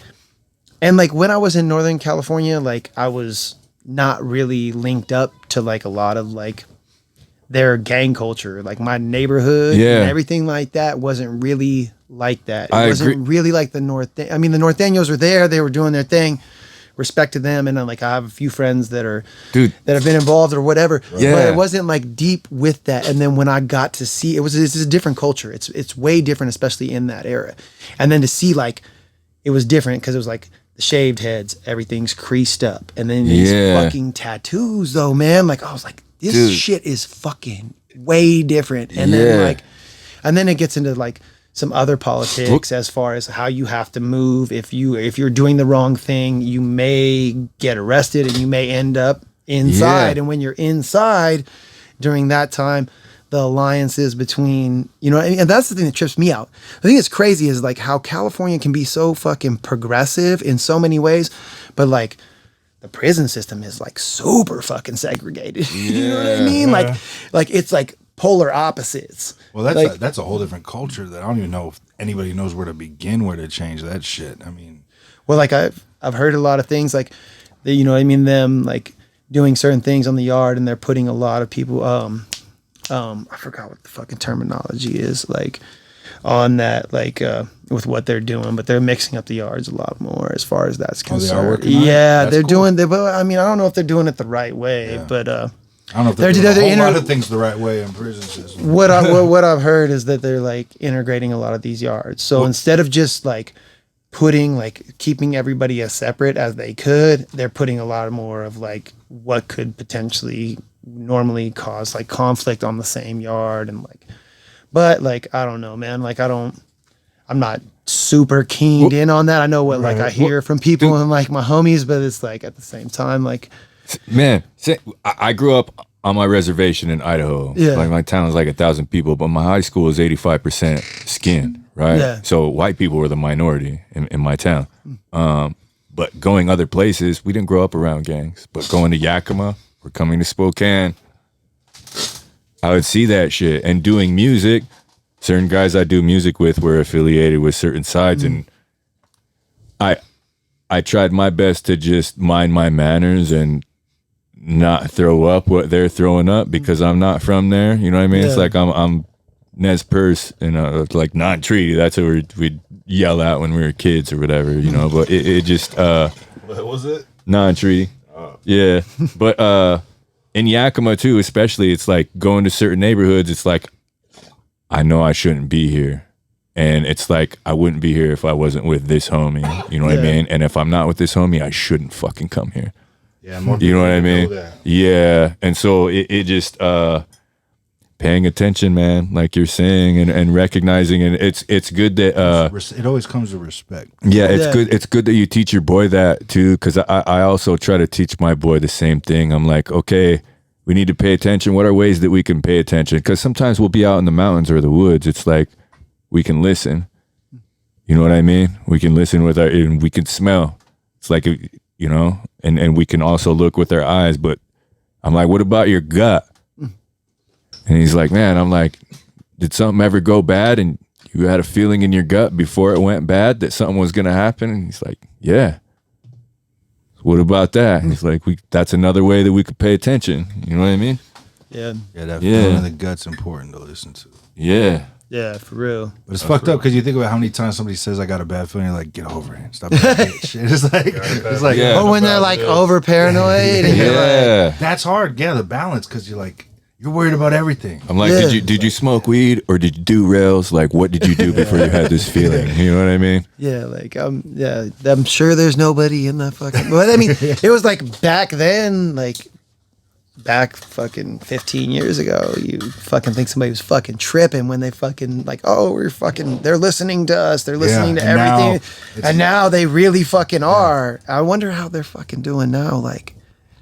and like when I was in Northern California, like I was not really linked up to like a lot of like their gang culture. Like my neighborhood and everything like that wasn't really like that. It wasn't really like the the Norteños were there. They were doing their thing. Respect to them. And then like I have a few friends that are that have been involved or whatever. Yeah. But it wasn't like deep with that. And then when I got to see it's a different culture. It's way different, especially in that era. And then to see like it was different because it was like the shaved heads, everything's creased up. And then these fucking tattoos though, man. Like I was like, this shit is fucking way different. And then like, and then it gets into like some other politics as far as how you have to move. If you're doing the wrong thing, you may get arrested and you may end up inside. And when you're inside during that time, the alliances between, you know, and that's the thing that trips me out. I think it's crazy is like how California can be so fucking progressive in so many ways, but like the prison system is like super fucking segregated. You know what I mean? Like it's like polar opposites. Well, that's a whole different culture that I don't even know if anybody knows where to begin, where to change that shit. I mean, well, like I've heard a lot of things like, you know what I mean, them like doing certain things on the yard, and they're putting a lot of people. I forgot what the fucking terminology is like on that, like with what they're doing, but they're mixing up the yards a lot more as far as that's concerned. They are working on it? Yeah, That's they're cool. doing. I mean, I don't know if they're doing it the right way, but I don't know if they're doing a whole lot of things the right way in prison system. what I've heard is that they're like integrating a lot of these yards. So instead of just like keeping everybody as separate as they could, they're putting a lot more of like what could potentially normally cause like conflict on the same yard, and like, but like I don't know, man. Like I'm not super keened in on that. I know what like I hear from people and like my homies, but it's like at the same time, like, man, I grew up on my reservation in Idaho. Yeah. Like my town is like 1,000 people, but my high school is 85% skin, right? Yeah. So white people were the minority in my town. But going other places, we didn't grow up around gangs. But going to Yakima, we're coming to Spokane, I would see that shit. And doing music, certain guys I do music with were affiliated with certain sides, and I tried my best to just mind my manners and not throw up what they're throwing up because I'm not from there. You know what I mean? Yeah. It's like I'm Nez Perce and like non-treaty. That's what we'd yell at when we were kids or whatever, you know. But it just What was it? non-treaty. Yeah. But in Yakima too, especially, it's like going to certain neighborhoods, it's like I know I shouldn't be here. And it's like I wouldn't be here if I wasn't with this homie. You know what I mean? And if I'm not with this homie, I shouldn't fucking come here. Yeah, more You know what I people mean? know that. Yeah. And so it just paying attention, man, like you're saying, and recognizing, and it's good that It always comes with respect. yeah, it's Yeah. good. It's good that you teach your boy that too, because I also try to teach my boy the same thing. I'm like, okay, we need to pay attention. What are ways that we can pay attention? Because sometimes we'll be out in the mountains or the woods. It's like we can listen. You know what I mean? We can listen with our, and we can smell. It's like, you know, and we can also look with our eyes. But I'm like, what about your gut? And he's like, man, I'm like, did something ever go bad and you had a feeling in your gut before it went bad that something was going to happen? And he's like, yeah. What about that? And he's like, that's another way that we could pay attention. You know what I mean? Yeah. Yeah, that Yeah. feeling in the gut's important to listen to. Yeah. Yeah, for real. But it's fucked up because you think about how many times somebody says I got a bad feeling, you're like, get over it. Stop being a bitch. It's like, Yeah. Or when they're like over paranoid and you're like, Yeah. that's hard. Yeah, the balance, because you're like, you're worried about everything. I'm like, Yeah. did you smoke weed or did you do rails? Like, what did you do before you had this feeling? You know what I mean? yeah, like I'm sure there's nobody in that fucking. But I mean, it was like back then, like back fucking 15 years ago, you fucking think somebody was fucking tripping when they fucking like, oh, they're listening to us, they're listening to and now everything, and now they really fucking are. I wonder how they're fucking doing now, like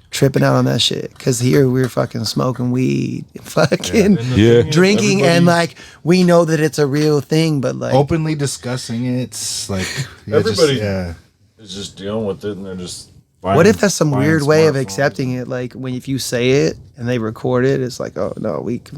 tripping out on that shit. Because here we're fucking smoking weed, fucking Yeah. drinking, and like we know that it's a real thing, but like Openly discussing it, it's like, Everybody- yeah. It's just dealing with it, and they're just. what if that's some buying weird way of smartphones. accepting it? Like if you say it and they record it, it's like, oh no, we can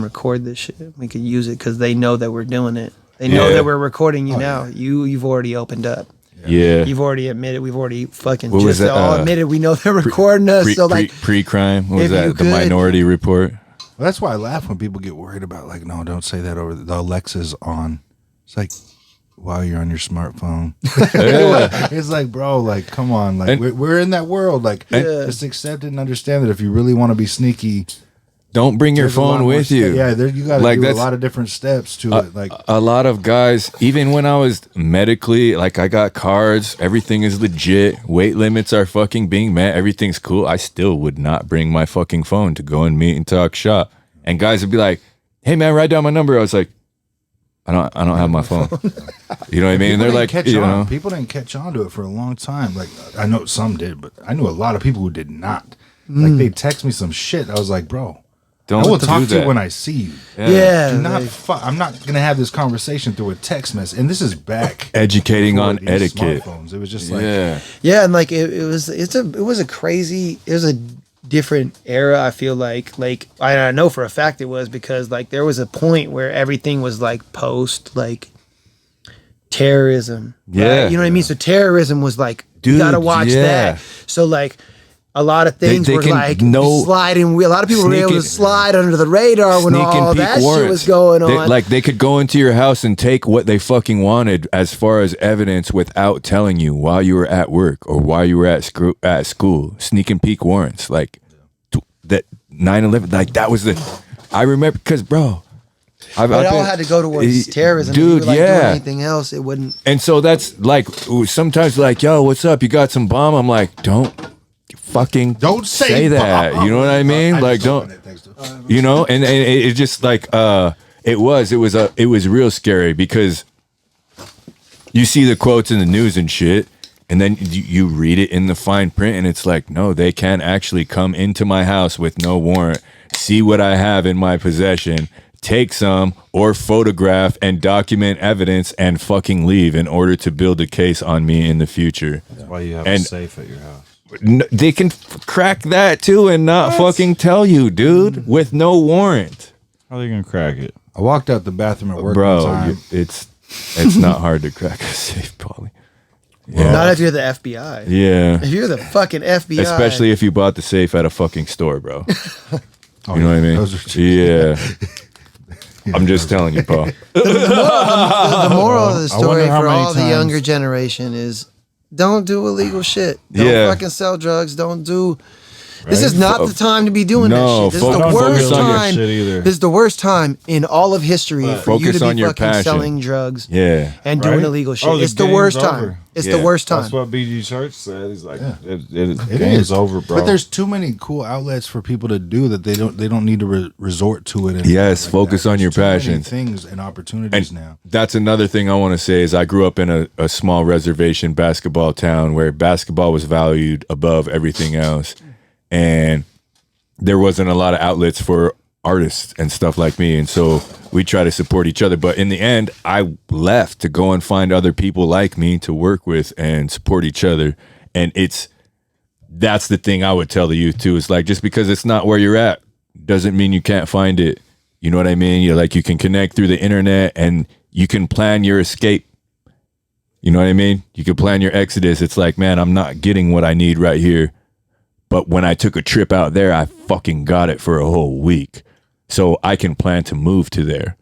record this shit. We can use it because they know that we're doing it. They know Yeah. that we're recording you now. You've already opened up. Yeah. You've already admitted. We've already fucking What was just that, all admitted. We know they're recording us. So like, pre-crime. What was if you that? The could- Minority Report. Well, that's why I laugh when people get worried about, like, no, don't say that over the Alexa's on. It's like, while you're on your smartphone. It's like, bro, like, come on. Like, And- we're in that world. Like, just accept it and understand that if you really want to be sneaky, Don't bring your there's a lot phone more with you. Yeah, you got to Like, do a that's- lot of different steps to it. Like, A lot of guys, even when I was medically, like I got cards, everything is legit, weight limits are fucking being met, everything's cool. I still would not bring my fucking phone to go and meet and talk shop. And guys would be like, "Hey man, write down my number." I was like, I don't have my phone. You know what I mean? And they're people like, didn't catch you on. know, People didn't catch on to it for a long time. Like, I know some did, but I knew a lot of people who did not. Like, they text me some shit. I was like, bro, don't I will do talk to that. you when I see you. yeah, Do not like, I'm not gonna have this conversation through a text message. And this is back Educating before on these etiquette. smartphones. It was just like, Yeah. yeah, and like it was a different era. I feel like I know for a fact it was because like there was a point where everything was like post like terrorism. Yeah. right? You know what I mean. So terrorism was like you Dude, gotta watch yeah. that. So like. A lot of things They were can like know- sliding. A lot of people were able to Sneaking- slide under the radar when all that shit was going on. They could go into your house and take what they fucking wanted as far as evidence without telling you while you were at work or while you were at school. Sneak and peek warrants. Like that 9/11. Like that was I remember because, bro. But it all had to go towards terrorism. If you Dude, were, like, yeah. doing anything else, it wouldn't. And so that's like sometimes like, yo, what's up? You got some bomb? I'm like, don't fucking say that. bomb. You know what I mean? I Like, just don't. opened it, thanks to- You know, and it just like it was real scary because you see the quotes in the news and shit, and then you read it in the fine print, and it's like, no, they can actually come into my house with no warrant, see what I have in my possession, take some or photograph and document evidence and fucking leave in order to build a case on me in the future. That's why you have And- a safe at your house. They can crack that too and not fucking tell you, dude, with no warrant. How are they gonna crack it? I walked out the bathroom at work one Bro, time. it's not hard to crack a safe, Paulie. Not if you're the FBI. Yeah. If you're the fucking FBI. Especially if you bought the safe at a fucking store, bro. Oh, You know what I mean? Those are true. Yeah. I'm just telling you, Paul. the moral of the I wonder story how for many all the times- younger generation is don't do illegal shit. Don't Yeah. fucking sell drugs. Don't do This is not the time to be doing No, that shit. This is the don't worst focus on your time. shit either. This is the worst time in all of history for you Focus to on be your fucking passion. selling drugs Yeah. and doing Right? illegal shit. Oh, the It's the game's worst over. time. It's Yeah. the worst time. That's what BG Church said. He's like, It the game's over, bro. But there's too many cool outlets for people to do that. They don't need to resort to it. And Yes, focus on your There's too many passions. things and opportunities now. That's another thing I want to say is I grew up in a small reservation basketball town where basketball was valued above everything else. And there wasn't a lot of outlets for artists and stuff like me. And so we try to support each other. But in the end, I left to go and find other people like me to work with and support each other. And that's the thing I would tell the youth too. It's like, just because it's not where you're at doesn't mean you can't find it. You know what I mean? You're like, you can connect through the internet and you can plan your escape. You know what I mean? You can plan your exodus. It's like, man, I'm not getting what I need right here. But when I took a trip out there, I fucking got it for a whole week. So I can plan to move to there.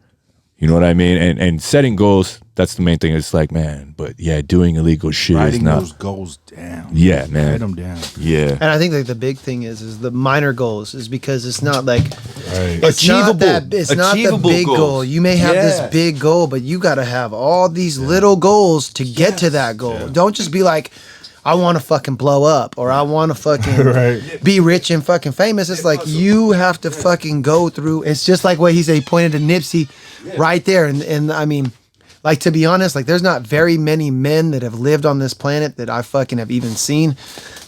You know what I mean? And setting goals, that's the main thing. It's like, man, but yeah, doing illegal shit is Writing not. those goals down. Yeah, man. Write them down. Yeah. And I think like the big thing is the minor goals is because it's not like Right. it's not that it's not the Achievable big goals. goal. You may have Yeah. this big goal, but you got to have all these little goals to get to that goal. Don't just be like, I want to fucking blow up or I want to fucking Right. be rich and fucking famous. It's like you have to fucking go through. It's just like what he said. He pointed to Nipsey right there. And I mean, like, to be honest, like there's not very many men that have lived on this planet that I fucking have even seen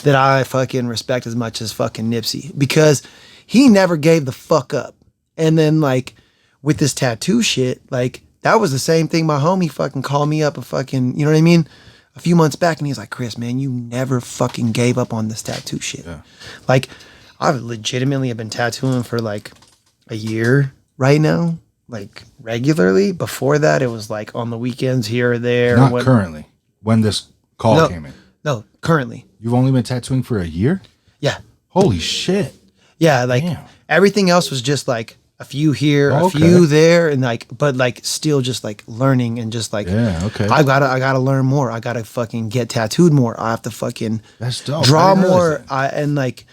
that I fucking respect as much as fucking Nipsey, because he never gave the fuck up. And then like with this tattoo shit, like that was the same thing. My homie fucking called me up a fucking, you know what I mean? A few months back, and he's like, Chris, man, you never fucking gave up on this tattoo shit. Yeah. Like, I legitimately have been tattooing for like a year right now, like regularly. Before that, it was like on the weekends here or there. Not currently. When this call came in. No, currently. You've only been tattooing for a year? Yeah. Holy shit. Yeah, like Damn. everything else was just like a few here, a Okay. few there, and like, but like still just like learning and just like, Yeah, okay. I gotta learn more. I gotta fucking get tattooed more. I have to fucking That's dope. draw I didn't realize more. And like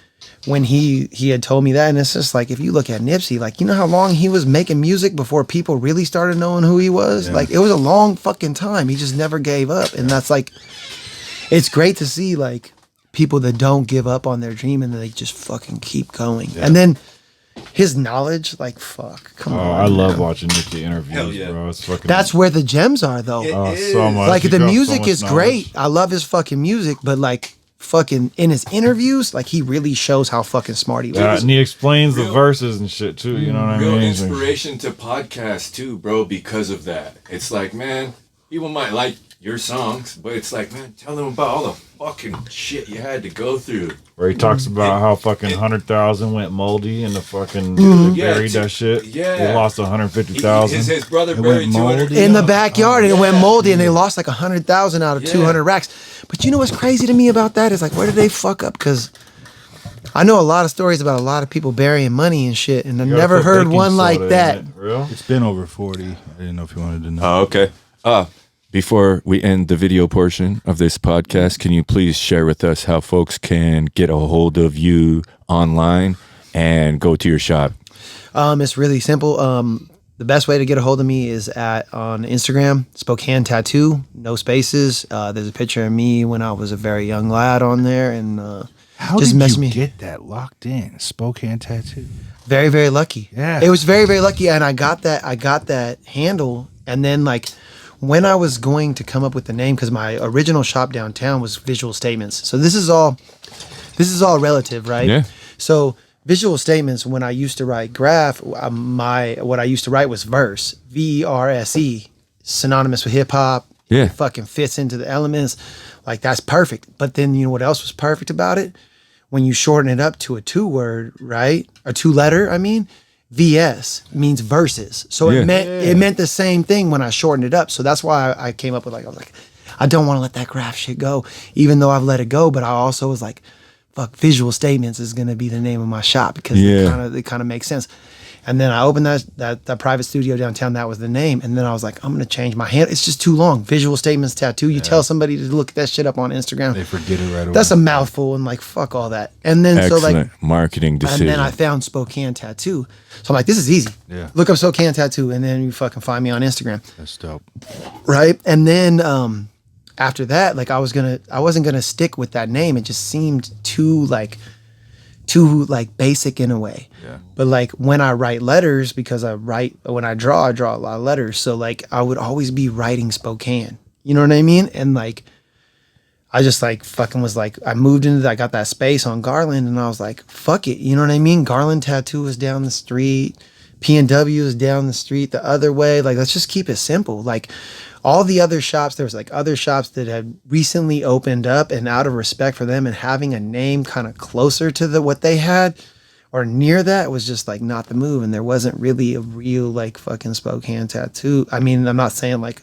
when he had told me that, and it's just like, if you look at Nipsey, like, you know how long he was making music before people really started knowing who he was? Yeah. Like, it was a long fucking time. He just never gave up. And that's like, it's great to see like people that don't give up on their dream and they just fucking keep going. Yeah. And then his knowledge, like, fuck, come Oh, on. I love man. watching Nicky interviews, Hell yeah. bro. It's fucking. That's where the gems are, though. oh, so much. Like, He the drops so music much is knowledge. great. I love his fucking music, but like, fucking in his interviews, like, he really shows how fucking smart he Yeah, was. and he explains the verses and shit too. You know what I Real mean? inspiration to podcasts too, bro, because of that. It's like, man, people might like your songs, but it's like, man, tell them about all the fucking shit you had to go through. Where he talks about how fucking 100,000 went moldy and the fucking Mm-hmm. they buried that shit. yeah. They lost 150,000. His brother It buried went 200. moldy. In the backyard, and it went yeah. moldy, and they lost like 100,000 out of Yeah. 200 racks. But you know what's crazy to me about that is like, where did they fuck up? Because I know a lot of stories about a lot of people burying money and shit, and I You gotta never put heard baking one soda like in that. it. Real? It's been over 40. I didn't know if you wanted to know. Oh, okay. Before we end the video portion of this podcast, can you please share with us how folks can get a hold of you online and go to your shop? It's really simple. The best way to get a hold of me is on Instagram, Spokane Tattoo, no spaces. There's a picture of me when I was a very young lad on there, and How just did mess you me. get that locked in? Spokane Tattoo. Very, very lucky. Yeah. It was very, very lucky, and I got that handle, and then like when I was going to come up with the name, because my original shop downtown was Visual Statements. So this is all relative, right? Yeah. So Visual Statements, when I used to write graph, what I used to write was verse, VRSE, synonymous with hip hop. Yeah. It fucking fits into the elements, like that's perfect. But then you know what else was perfect about it? When you shorten it up to a 2-word, right, or 2-letter, I mean, VS means verses. So Yeah. it meant the same thing when I shortened it up. So that's why I came up with I was like, I don't want to let that graph shit go, even though I've let it go. But I also was like, fuck, Visual Statements is gonna be the name of my shop because Yeah. it kind of makes sense. And then I opened that private studio downtown. That was the name. And then I was like, I'm going to change my hand. It's just too long. Visual Statements Tattoo. You tell somebody to look that shit up on Instagram. They forget it right away. That's a mouthful and like, fuck all that. And then Excellent so like marketing decision. and then I found Spokane Tattoo. So I'm like, this is easy. Yeah. Look up Spokane Tattoo and then you fucking find me on Instagram. That's dope. Right. And then after that, like I wasn't gonna stick with that name. It just seemed too basic in a way. Yeah. But like when I write letters, because when I draw a lot of letters. So like I would always be writing Spokane. You know what I mean? And like I just like fucking was like, I moved into that, I got that space on Garland and I was like, fuck it. You know what I mean? Garland Tattoo was down the street. P&W is down the street the other way. Like, let's just keep it simple. Like all the other shops, there was like other shops that had recently opened up, and out of respect for them and having a name kind of closer to what they had or near that was just like not the move. And there wasn't really a real like fucking Spokane Tattoo. I mean, I'm not saying like,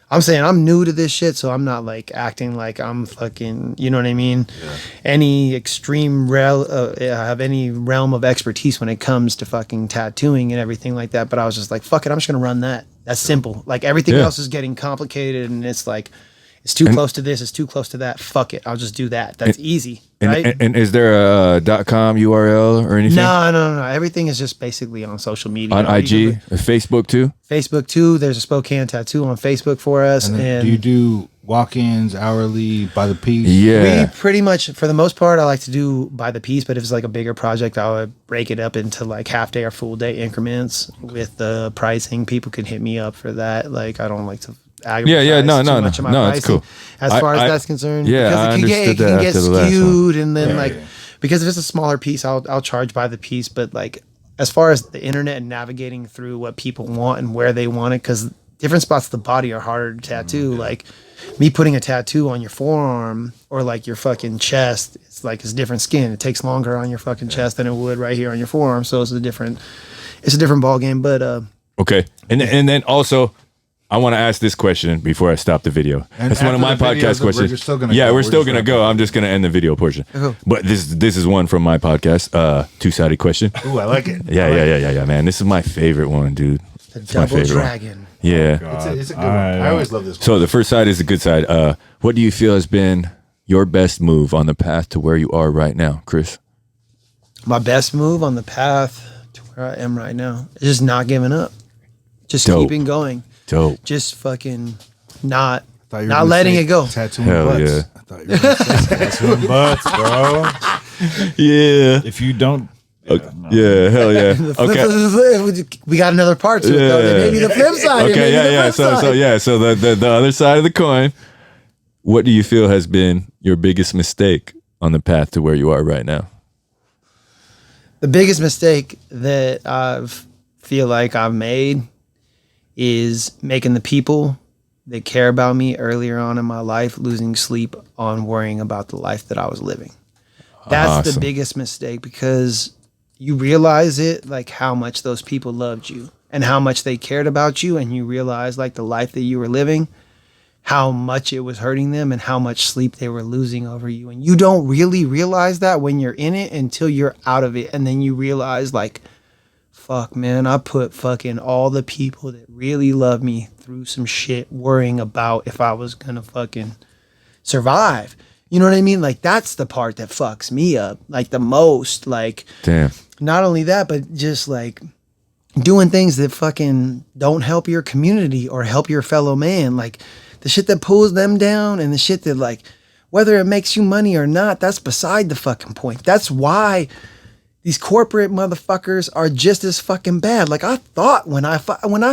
I'm saying I'm new to this shit, so I'm not like acting like I'm fucking, you know what I mean? Yeah. Any extreme have any realm of expertise when it comes to fucking tattooing and everything like that. But I was just like, fuck it, I'm just gonna run that. That's simple. Like everything else is getting complicated, and it's like it's too close to this, it's too close to that. Fuck it, I'll just do that. That's easy. Right? And is there a .com URL or anything? No. Everything is just basically on social media. On IG, Facebook too? Facebook too. There's a Spokane Tattoo on Facebook for us. And do you do walk-ins, hourly, by the piece? Yeah. We pretty much, for the most part, I like to do by the piece, but if it's like a bigger project, I would break it up into like half day or full day increments with the pricing. People can hit me up for that. Like, I don't like to much of my pricing. It's cool. As far as that's concerned, yeah, because it can get skewed, and then because if it's a smaller piece, I'll charge by the piece. But like as far as the internet and navigating through what people want and where they want it, because different spots of the body are harder to tattoo. Like me putting a tattoo on your forearm or like your fucking chest, it's different skin. It takes longer on your fucking chest than it would right here on your forearm. So it's a different ball game. But okay, and then also, I want to ask this question before I stop the video. And it's one of my podcast questions. We're still gonna go. I'm just gonna end the video portion. But this is one from my podcast. Two-sided question. Ooh, I like it. Yeah, man. This is my favorite one, dude. The Double Dragon. One. Yeah. It's a good one. I always love this one. So the first side is the good side. What do you feel has been your best move on the path to where you are right now, Chris? My best move on the path to where I am right now is just not giving up. Just keeping going. Dope. Just fucking not letting it go. Tattooing Hell butts. yeah. I thought you were going to say Tattooing butts, bro. Yeah. If you don't. Yeah, hell yeah. Okay. We got another part to it, though. Maybe the flip side. Okay, yeah. So the other side of the coin. What do you feel has been your biggest mistake on the path to where you are right now? The biggest mistake that I feel like I've made is making the people that care about me earlier on in my life losing sleep on worrying about the life that I was living. That's the biggest mistake, because you realize it, like how much those people loved you and how much they cared about you, and you realize like the life that you were living, how much it was hurting them and how much sleep they were losing over you. And you don't really realize that when you're in it until you're out of it, and then you realize like, fuck, man, I put fucking all the people that really love me through some shit worrying about if I was gonna fucking survive. You know what I mean? Like, that's the part that fucks me up, like, the most. Like, damn. Not only that, but just, like, doing things that fucking don't help your community or help your fellow man. Like, the shit that pulls them down and the shit that, like, whether it makes you money or not, that's beside the fucking point. That's why these corporate motherfuckers are just as fucking bad. Like, I thought when I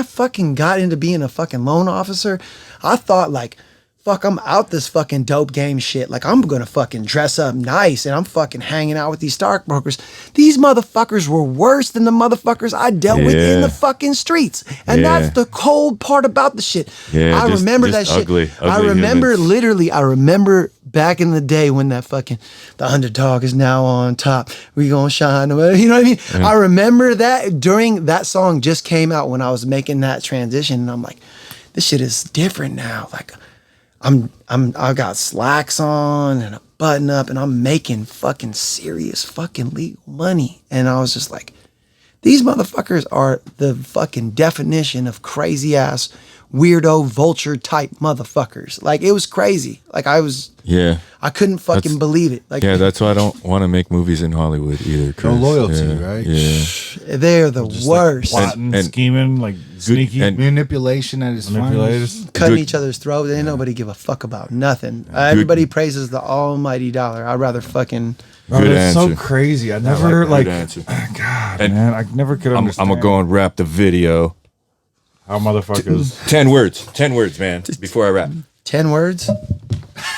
fucking got into being a fucking loan officer, I thought like, fuck, I'm out this fucking dope game shit. Like, I'm gonna fucking dress up nice and I'm fucking hanging out with these stockbrokers. These motherfuckers were worse than the motherfuckers I dealt with in the fucking streets. And that's the cold part about the shit. Yeah, I remember that shit. Ugly I remember humans. I remember back in the day when that fucking, the underdog is now on top, we gonna shine, you know what I mean? I remember that during that song just came out when I was making that transition, and I'm like, this shit is different now. Like, I got slacks on and a button up, and I'm making fucking serious fucking legal money. And I was just like, These motherfuckers are the fucking definition of crazy ass, weirdo, vulture type motherfuckers. Like, it was crazy. Like, I couldn't fucking believe it. Like, Yeah, that's why I don't want to make movies in Hollywood either. No Chris. loyalty, Yeah, right? Yeah. they're the worst. Plotting, And- scheming, like sneaky. and- Manipulation at its manipulators. finest. Cutting Good- each other's throats. Ain't nobody give a fuck about nothing. Everybody praises the almighty dollar. I'd rather fucking... Bro, Good that's so answer. crazy. I never Good answer. God, And man, I never could I'm understand. gonna go and wrap the video. how motherfuckers. 10 words. 10 words, man. Before I wrap. 10 words?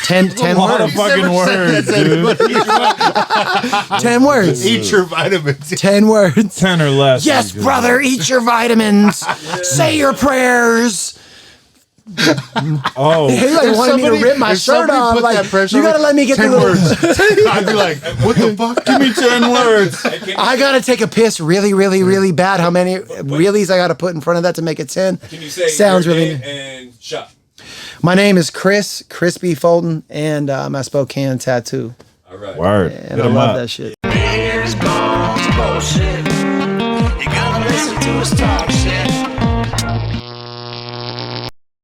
10 A lot words? of fucking words, dude. 10 words. Eat your vitamins. 10 words. 10 or less. Yes, brother, eat your vitamins. Say your prayers. Oh, He like wanted me to rip my shirt off. Like, you gotta let me get the 10 little... words. I'd be like, what the fuck? give me 10 words. I gotta take a piss really, really, really bad. How many reallys I gotta put in front of that to make it 10? Can you say Sounds your really... name and shop? My name is Crisbe Fulton, and I'm at Spokane Tattoo. All right. Word. And Hit I 'em love up. that shit. Beers, bones, bullshit.